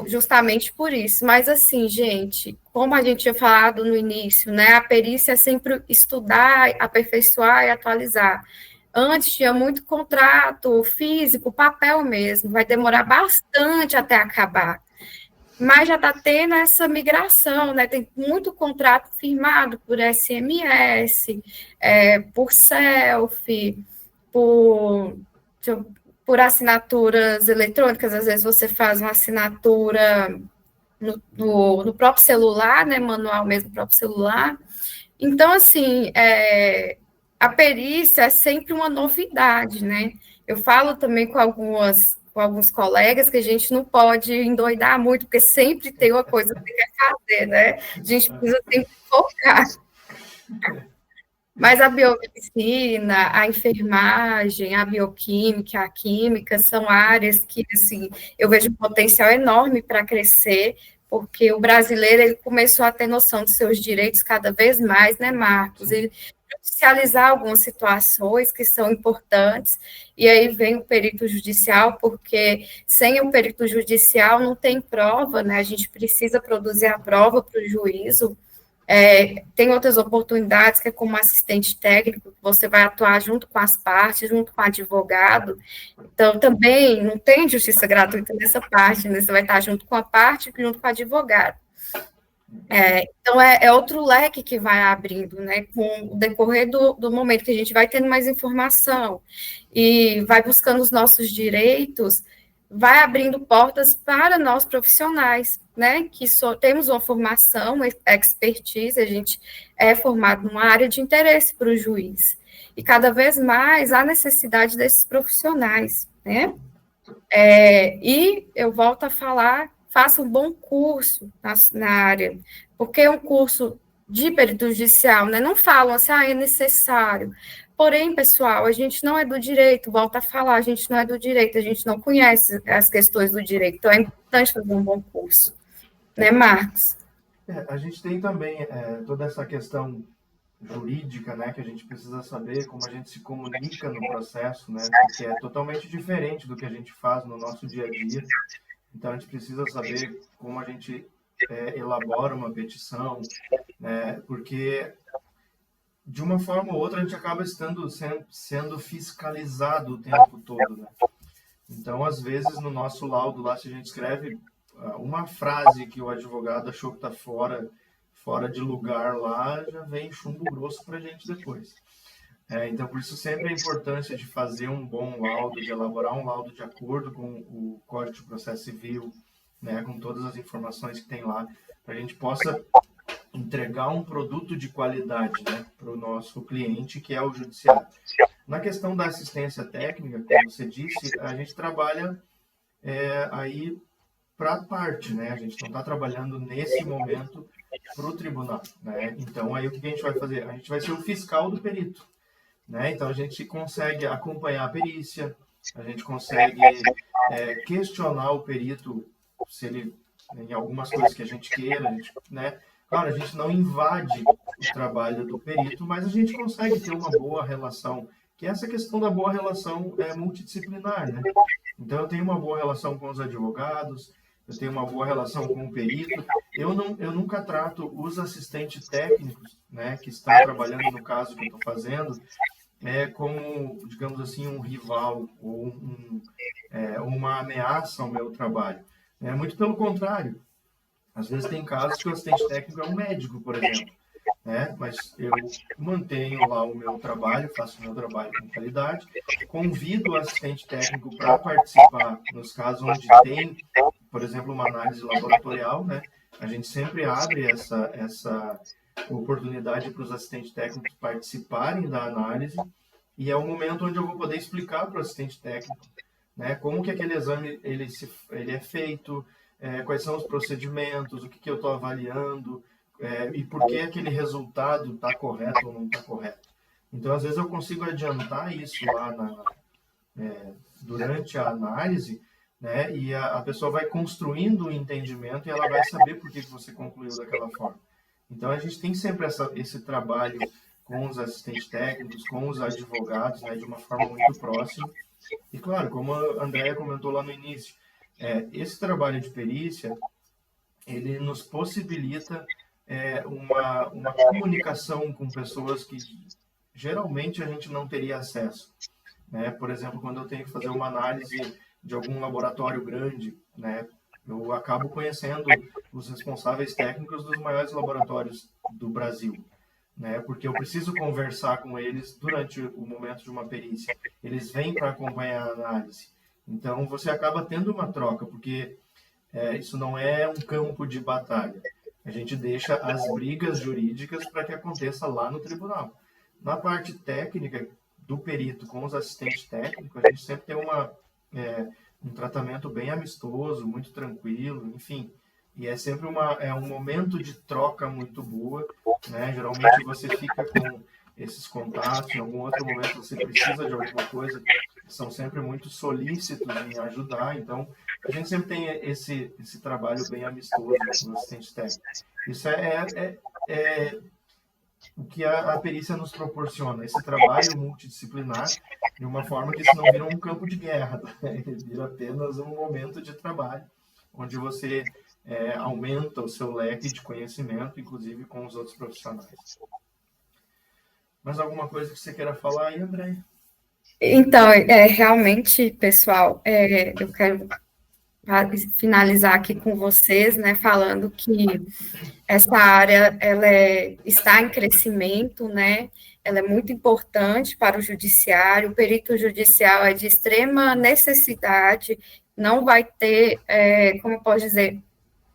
Justamente por isso. Mas, assim, gente, como a gente tinha falado no início, né, a perícia é sempre estudar, aperfeiçoar e atualizar. Antes tinha muito contrato físico, papel mesmo, vai demorar bastante até acabar. mas já está tendo essa migração, né? Tem muito contrato firmado por SMS, por selfie, por, por assinaturas eletrônicas. Às vezes você faz uma assinatura no próprio celular, né? Manual mesmo, no próprio celular. Então, assim, a perícia é sempre uma novidade, né? Eu falo também com alguns colegas que a gente não pode endoidar muito, porque sempre tem uma coisa que quer fazer, né? A gente precisa sempre focar. Mas a biomedicina, a enfermagem, a bioquímica, a química são áreas que, assim, eu vejo um potencial enorme para crescer, porque o brasileiro ele começou a ter noção dos seus direitos cada vez mais, né, Marcos? E judicializar algumas situações que são importantes, e aí vem o perito judicial, porque sem o perito judicial não tem prova, né? A gente precisa produzir a prova para o juízo. Tem outras oportunidades, que é como assistente técnico, que você vai atuar junto com as partes, junto com o advogado. Então, também não tem justiça gratuita nessa parte, né? Você vai estar junto com a parte e junto com o advogado. Então, é outro leque que vai abrindo, né? Com o decorrer do momento que a gente vai tendo mais informação e vai buscando os nossos direitos, vai abrindo portas para nós profissionais, né? Que temos uma formação, expertise, a gente é formado numa área de interesse para o juiz. E cada vez mais há necessidade desses profissionais, né? E eu volto a falar, faça um bom curso na área, porque é um curso de perito judicial, né? Não falam assim, é necessário. Porém, pessoal, a gente não é do direito, volta a falar, a gente não é do direito, a gente não conhece as questões do direito, então é importante fazer um bom curso, né, Marcos? A gente tem também toda essa questão jurídica, né, que a gente precisa saber como a gente se comunica no processo, né, porque é totalmente diferente do que a gente faz no nosso dia a dia. Então a gente precisa saber como a gente elabora uma petição, né, porque de uma forma ou outra a gente acaba sendo fiscalizado o tempo todo, né? Então, às vezes, no nosso laudo lá, se a gente escreve uma frase que o advogado achou que está fora de lugar lá, já vem chumbo grosso para a gente depois. Então, por isso sempre a importância de fazer um bom laudo, de elaborar um laudo de acordo com o Código de Processo Civil, né, com todas as informações que tem lá, para a gente possa entregar um produto de qualidade, né, para o nosso cliente, que é o judiciário. Na questão da assistência técnica, como você disse, a gente trabalha aí para a parte, né? A gente não está trabalhando nesse momento para o tribunal, né? Então, aí o que a gente vai fazer? A gente vai ser o fiscal do perito, né? Então, a gente consegue acompanhar a perícia, a gente consegue questionar o perito se ele, em algumas coisas que a gente queira, né? Claro, a gente não invade o trabalho do perito, mas a gente consegue ter uma boa relação, que é essa questão da boa relação multidisciplinar, né? Então, eu tenho uma boa relação com os advogados, eu tenho uma boa relação com o perito. Eu nunca trato os assistentes técnicos, né, que estão trabalhando no caso que eu estou fazendo, como, digamos assim, um rival ou uma ameaça ao meu trabalho. Muito pelo contrário. Às vezes tem casos que o assistente técnico é um médico, por exemplo, né? Mas eu mantenho lá o meu trabalho, faço o meu trabalho com qualidade, convido o assistente técnico para participar nos casos onde tem, por exemplo, uma análise laboratorial, né? A gente sempre abre essa oportunidade para os assistentes técnicos participarem da análise, e é o momento onde eu vou poder explicar para o assistente técnico, né, como que aquele exame ele é feito, quais são os procedimentos, o que eu estou avaliando, e por que aquele resultado está correto ou não está correto. Então, às vezes eu consigo adiantar isso lá durante a análise, né, e a pessoa vai construindo o entendimento e ela vai saber por que você concluiu daquela forma. Então, a gente tem sempre esse trabalho com os assistentes técnicos, com os advogados, né, de uma forma muito próxima. E, claro, como a Andrea comentou lá no início, esse trabalho de perícia, ele nos possibilita uma comunicação com pessoas que geralmente a gente não teria acesso, né? Por exemplo, quando eu tenho que fazer uma análise de algum laboratório grande, né, Eu acabo conhecendo os responsáveis técnicos dos maiores laboratórios do Brasil, né? Porque eu preciso conversar com eles durante o momento de uma perícia. Eles vêm para acompanhar a análise. Então, você acaba tendo uma troca, porque isso não é um campo de batalha. A gente deixa as brigas jurídicas para que aconteça lá no tribunal. Na parte técnica do perito com os assistentes técnicos, a gente sempre tem um tratamento bem amistoso, muito tranquilo, enfim. E é sempre um momento de troca muito boa, né? Geralmente você fica com esses contatos, em algum outro momento você precisa de alguma coisa, são sempre muito solícitos em ajudar, então a gente sempre tem esse trabalho bem amistoso com os assistentes técnicos. Isso é o que a perícia nos proporciona, esse trabalho multidisciplinar, de uma forma que isso não vira um campo de guerra, né? Vira apenas um momento de trabalho, onde você aumenta o seu leque de conhecimento, inclusive com os outros profissionais. Mais alguma coisa que você queira falar aí, André? Então, realmente, pessoal, eu quero finalizar aqui com vocês, né, falando que essa área está em crescimento, né? Ela é muito importante para o judiciário. O perito judicial é de extrema necessidade. Não vai ter, como eu posso dizer,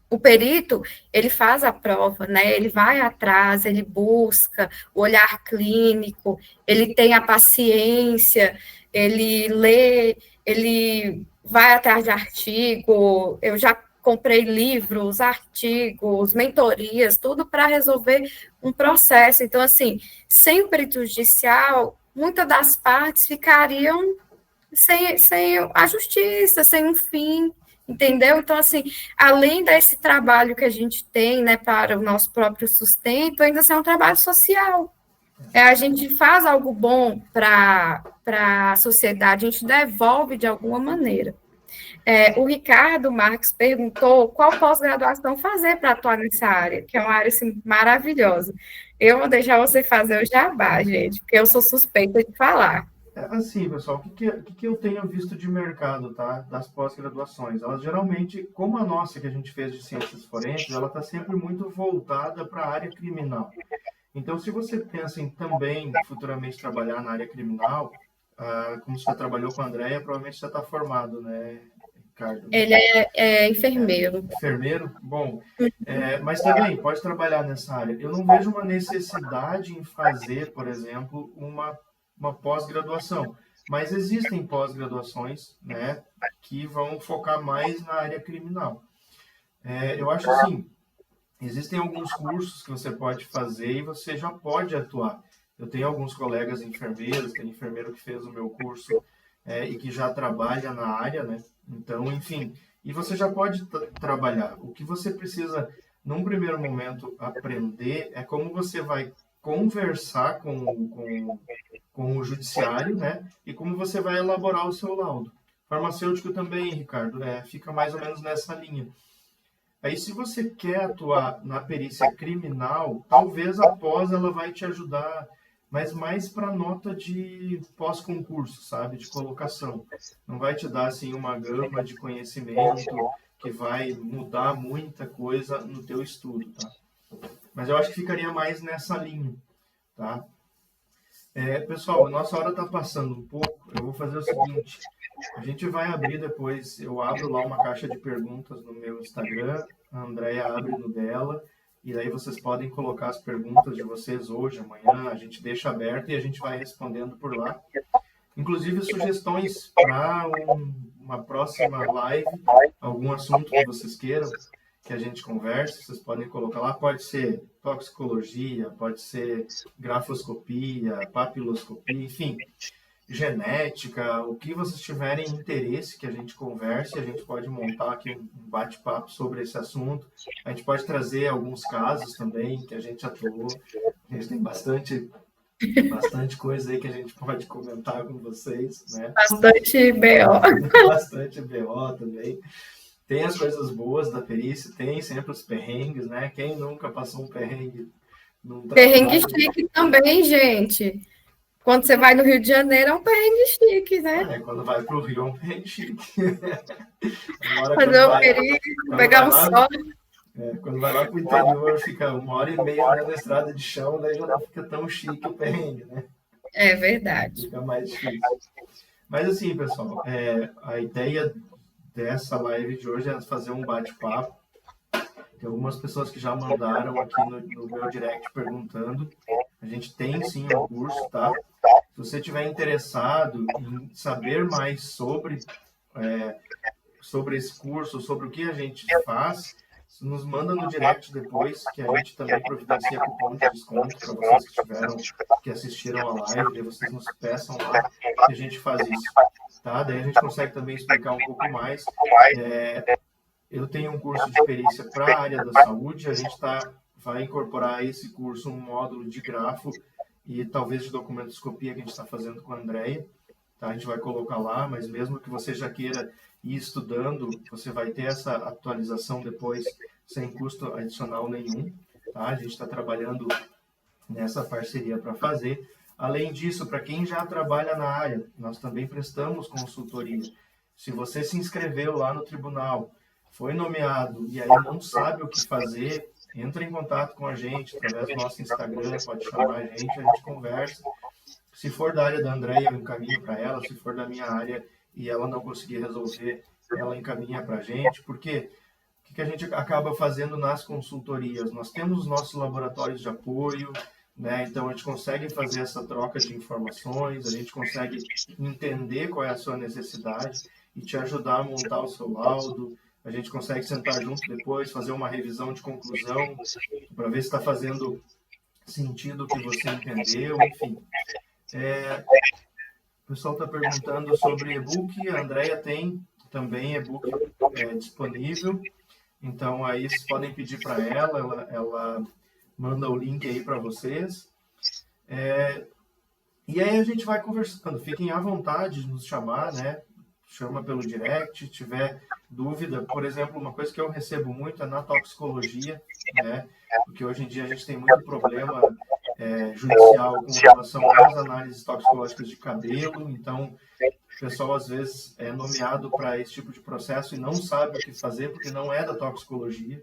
o perito, ele faz a prova, né? Ele vai atrás, ele busca o olhar clínico, ele tem a paciência, ele lê, ele vai atrás de artigo. Eu já comprei livros, artigos, mentorias, tudo para resolver um processo. Então, assim, sem o perito judicial, muitas das partes ficariam sem a justiça, sem um fim, entendeu? Então, assim, além desse trabalho que a gente tem, né, para o nosso próprio sustento, ainda é um trabalho social. A gente faz algo bom para a sociedade, a gente devolve de alguma maneira. O Ricardo Marques perguntou qual pós-graduação fazer para atuar nessa área, que é uma área assim, maravilhosa. Eu vou deixar você fazer o jabá, gente, porque eu sou suspeita de falar. Assim, pessoal, o que eu tenho visto de mercado, tá? Das pós-graduações? Elas geralmente, como a nossa que a gente fez de ciências forenses, ela está sempre muito voltada para a área criminal. Então, se você pensa em também futuramente trabalhar na área criminal, como você trabalhou com a Andrea, provavelmente já está formado, né, Ricardo? Ele é enfermeiro. Enfermeiro? Bom, mas também pode trabalhar nessa área. Eu não vejo uma necessidade em fazer, por exemplo, uma pós-graduação, mas existem pós-graduações, né, que vão focar mais na área criminal. Eu acho assim, existem alguns cursos que você pode fazer e você já pode atuar. Eu tenho alguns colegas enfermeiros, tem enfermeiro que fez o meu curso e que já trabalha na área, né? Então, enfim, e você já pode trabalhar. O que você precisa, num primeiro momento, aprender é como você vai conversar com o judiciário, né? E como você vai elaborar o seu laudo. Farmacêutico também, Ricardo, né? Fica mais ou menos nessa linha. Aí, se você quer atuar na perícia criminal, talvez a pós ela vai te ajudar, mas mais para nota de pós-concurso, sabe? De colocação. Não vai te dar, assim, uma gama de conhecimento que vai mudar muita coisa no teu estudo, tá? Mas eu acho que ficaria mais nessa linha, tá? Pessoal, a nossa hora está passando um pouco. Eu vou fazer o seguinte. A gente vai abrir depois, eu abro lá uma caixa de perguntas no meu Instagram, a Andrea abre no dela, e daí vocês podem colocar as perguntas de vocês hoje, amanhã, a gente deixa aberto e a gente vai respondendo por lá. Inclusive sugestões para uma próxima live, algum assunto que vocês queiram que a gente converse, vocês podem colocar lá, pode ser toxicologia, pode ser grafoscopia, papiloscopia, enfim, genética, o que vocês tiverem interesse que a gente converse, a gente pode montar aqui um bate-papo sobre esse assunto. A gente pode trazer alguns casos também que a gente atuou. A gente tem bastante coisa aí que a gente pode comentar com vocês, né? Bastante BO. Bastante BO também. Tem as coisas boas da perícia, tem sempre os perrengues, né? Quem nunca passou um perrengue num trabalho? Perrengue chique também, gente. Quando você vai no Rio de Janeiro, é um perrengue chique, né? Quando vai para o Rio, é um perrengue chique. Agora, Fazer o perigo, pegar um sol. Quando vai lá para o interior, fica 1h30 na estrada de chão, daí já não fica tão chique o perrengue, né? É verdade. Fica mais difícil. Mas assim, pessoal, a ideia dessa live de hoje é fazer um bate-papo. Tem algumas pessoas que já mandaram aqui no meu direct perguntando. A gente tem sim um curso, tá? Se você estiver interessado em saber mais sobre esse curso, sobre o que a gente faz, nos manda no direct depois, que a gente também providencia cupom de desconto para vocês que assistiram a live, e vocês nos peçam lá que a gente faz isso, tá? Daí a gente consegue também explicar um pouco mais. Eu tenho um curso de perícia para a área da saúde, a gente vai incorporar a esse curso um módulo de grafo e talvez de documentoscopia que a gente está fazendo com a Andrea, tá? A gente vai colocar lá, mas mesmo que você já queira ir estudando, você vai ter essa atualização depois sem custo adicional nenhum, tá? A gente está trabalhando nessa parceria para fazer. Além disso, para quem já trabalha na área, nós também prestamos consultoria. Se você se inscreveu lá no tribunal, foi nomeado e aí não sabe o que fazer, entra em contato com a gente através do nosso Instagram, pode chamar a gente conversa. Se for da área da Andrea, eu encaminho para ela. Se for da minha área e ela não conseguir resolver, ela encaminha para a gente. Porque o que a gente acaba fazendo nas consultorias? Nós temos os nossos laboratórios de apoio, né? Então a gente consegue fazer essa troca de informações, a gente consegue entender qual é a sua necessidade e te ajudar a montar o seu laudo. A gente consegue sentar junto depois, fazer uma revisão de conclusão, para ver se está fazendo sentido o que você entendeu, enfim. O pessoal está perguntando sobre e-book. A Andrea tem também e-book disponível. Então, aí vocês podem pedir para ela manda o link aí para vocês. E aí a gente vai conversando. Fiquem à vontade de nos chamar, né? Chama pelo direct, tiver dúvida. Por exemplo, uma coisa que eu recebo muito é na toxicologia, né? Porque hoje em dia a gente tem muito problema judicial com relação às análises toxicológicas de cabelo. Então, o pessoal às vezes é nomeado para esse tipo de processo e não sabe o que fazer porque não é da toxicologia.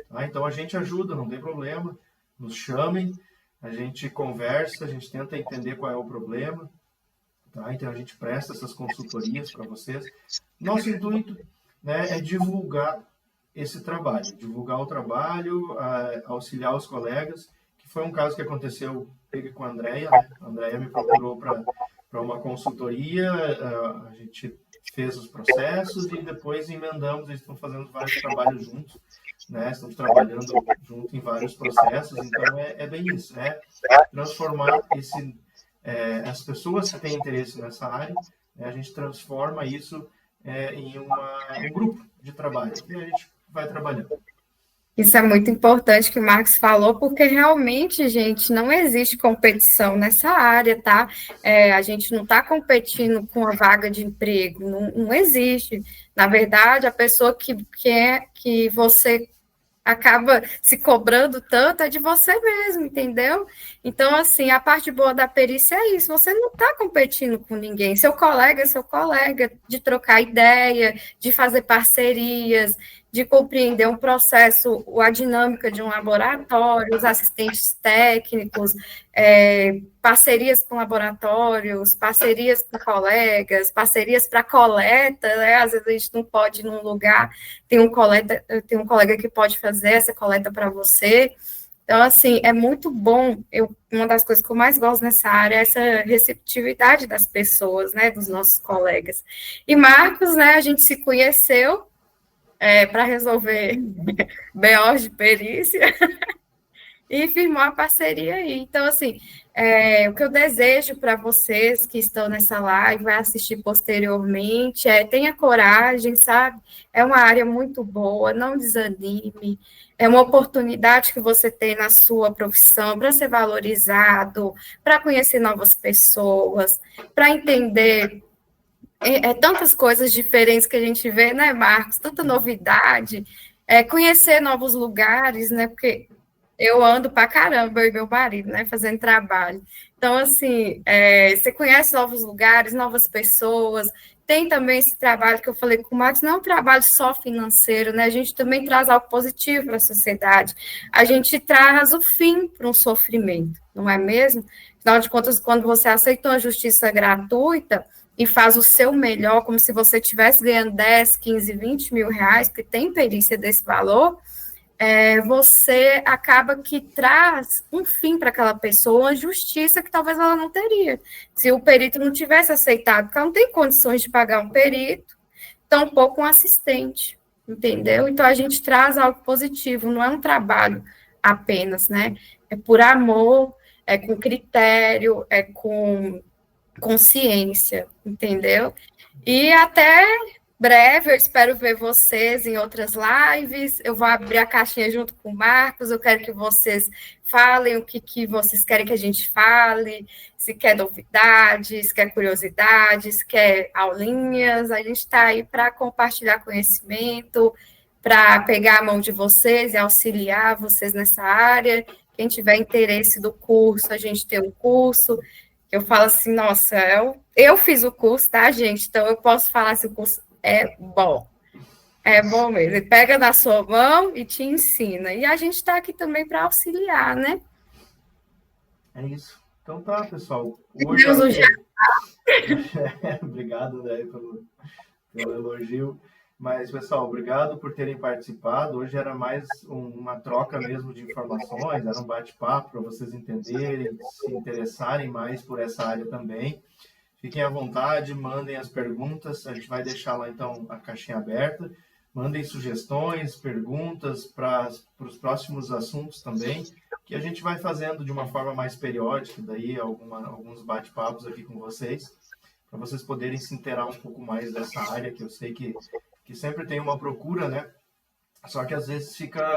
Tá? Então, a gente ajuda, não tem problema. Nos chamem, a gente conversa, a gente tenta entender qual é o problema. Tá? Então, a gente presta essas consultorias para vocês. Nosso intuito, né, é divulgar esse trabalho, divulgar o trabalho, auxiliar os colegas, que foi um caso que aconteceu com a Andrea, né? A Andrea me procurou para uma consultoria, a gente fez os processos e depois emendamos, eles estão fazendo vários trabalhos juntos, né? Estamos trabalhando junto em vários processos, então é bem isso, transformar as pessoas que têm interesse nessa área, né? A gente transforma isso em um grupo de trabalho, e a gente vai trabalhando. Isso é muito importante que o Marcos falou, porque realmente, gente, não existe competição nessa área, tá? A gente não está competindo com a vaga de emprego, não existe. Na verdade, a pessoa que quer que você acaba se cobrando tanto é de você mesmo, entendeu? Então, assim, a parte boa da perícia é isso, você não está competindo com ninguém, seu colega é seu colega, de trocar ideia, de fazer parcerias, de compreender um processo, a dinâmica de um laboratório, os assistentes técnicos, parcerias com laboratórios, parcerias com colegas, parcerias para coleta, né? Às vezes a gente não pode ir num lugar, tem um colega que pode fazer essa coleta para você. Então, assim, é muito bom. Uma das coisas que eu mais gosto nessa área é essa receptividade das pessoas, né, dos nossos colegas. E Marcos, né, a gente se conheceu para resolver BOs de perícia e firmou a parceria aí. Então, assim, o que eu desejo para vocês que estão nessa live, vai assistir posteriormente, tenha coragem, sabe? É uma área muito boa, não desanime, é uma oportunidade que você tem na sua profissão para ser valorizado, para conhecer novas pessoas, para entender tantas coisas diferentes que a gente vê, né, Marcos? Tanta novidade, conhecer novos lugares, né? Porque eu ando para caramba, eu e meu marido, né, fazendo trabalho. Então, assim, você conhece novos lugares, novas pessoas, tem também esse trabalho que eu falei com o Marcos, não é um trabalho só financeiro, né? A gente também traz algo positivo para a sociedade. A gente traz o fim para um sofrimento, não é mesmo? Afinal de contas, quando você aceita uma justiça gratuita e faz o seu melhor, como se você estivesse ganhando 10, 15, 20 mil reais, porque tem perícia desse valor, você acaba que traz um fim para aquela pessoa, uma justiça que talvez ela não teria. Se o perito não tivesse aceitado, porque ela não tem condições de pagar um perito, tampouco um assistente, entendeu? Então, a gente traz algo positivo, não é um trabalho apenas, né? É por amor, é com critério, é com consciência, entendeu? E até breve, eu espero ver vocês em outras lives. Eu vou abrir a caixinha junto com o Marcos. Eu quero que vocês falem o que vocês querem que a gente fale, se quer novidades, se quer curiosidades, se quer aulinhas. A gente está aí para compartilhar conhecimento, para pegar a mão de vocês e auxiliar vocês nessa área. Quem tiver interesse do curso, a gente tem um curso. Eu falo assim, nossa, eu fiz o curso, tá, gente? Então eu posso falar se o curso é bom. É bom mesmo. Ele pega na sua mão e te ensina. E a gente está aqui também para auxiliar, né? É isso. Então tá, pessoal. Hoje Obrigado, né, pelo elogio. Mas, pessoal, obrigado por terem participado. Hoje era mais uma troca mesmo de informações, era um bate-papo para vocês entenderem, se interessarem mais por essa área também. Fiquem à vontade, mandem as perguntas, a gente vai deixar lá, então, a caixinha aberta. Mandem sugestões, perguntas para os próximos assuntos também, que a gente vai fazendo de uma forma mais periódica, daí alguns bate-papos aqui com vocês, para vocês poderem se inteirar um pouco mais dessa área, que eu sei que sempre tem uma procura, né? Só que às vezes fica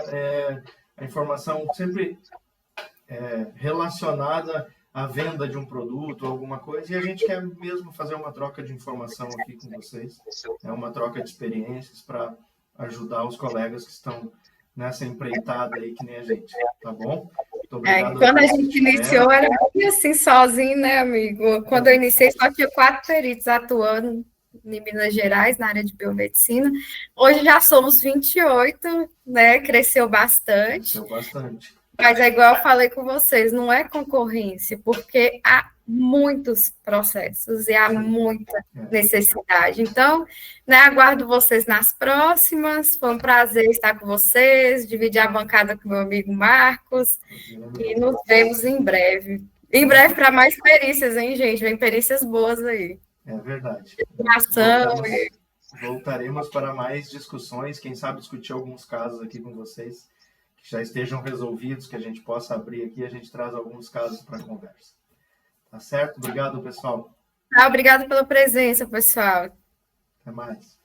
a informação sempre relacionada à venda de um produto, alguma coisa, e a gente quer mesmo fazer uma troca de informação aqui com vocês, uma troca de experiências para ajudar os colegas que estão nessa empreitada aí, que nem a gente, tá bom? Muito obrigado. Quando a gente iniciou, era bem assim, sozinho, né, amigo? Quando eu iniciei, só tinha 4 peritos atuando em Minas Gerais, na área de biomedicina. Hoje já somos 28, né? Cresceu bastante. Cresceu bastante. Mas é igual eu falei com vocês, não é concorrência, porque há muitos processos e há muita necessidade. Então, né, aguardo vocês nas próximas. Foi um prazer estar com vocês, dividir a bancada com meu amigo Marcos. E nos vemos em breve. Em breve para mais perícias, hein, gente? Vem perícias boas aí. É verdade. Voltaremos para mais discussões, quem sabe discutir alguns casos aqui com vocês, que já estejam resolvidos, que a gente possa abrir aqui, a gente traz alguns casos para conversa. Tá certo? Obrigado, pessoal. Obrigado pela presença, pessoal. Até mais.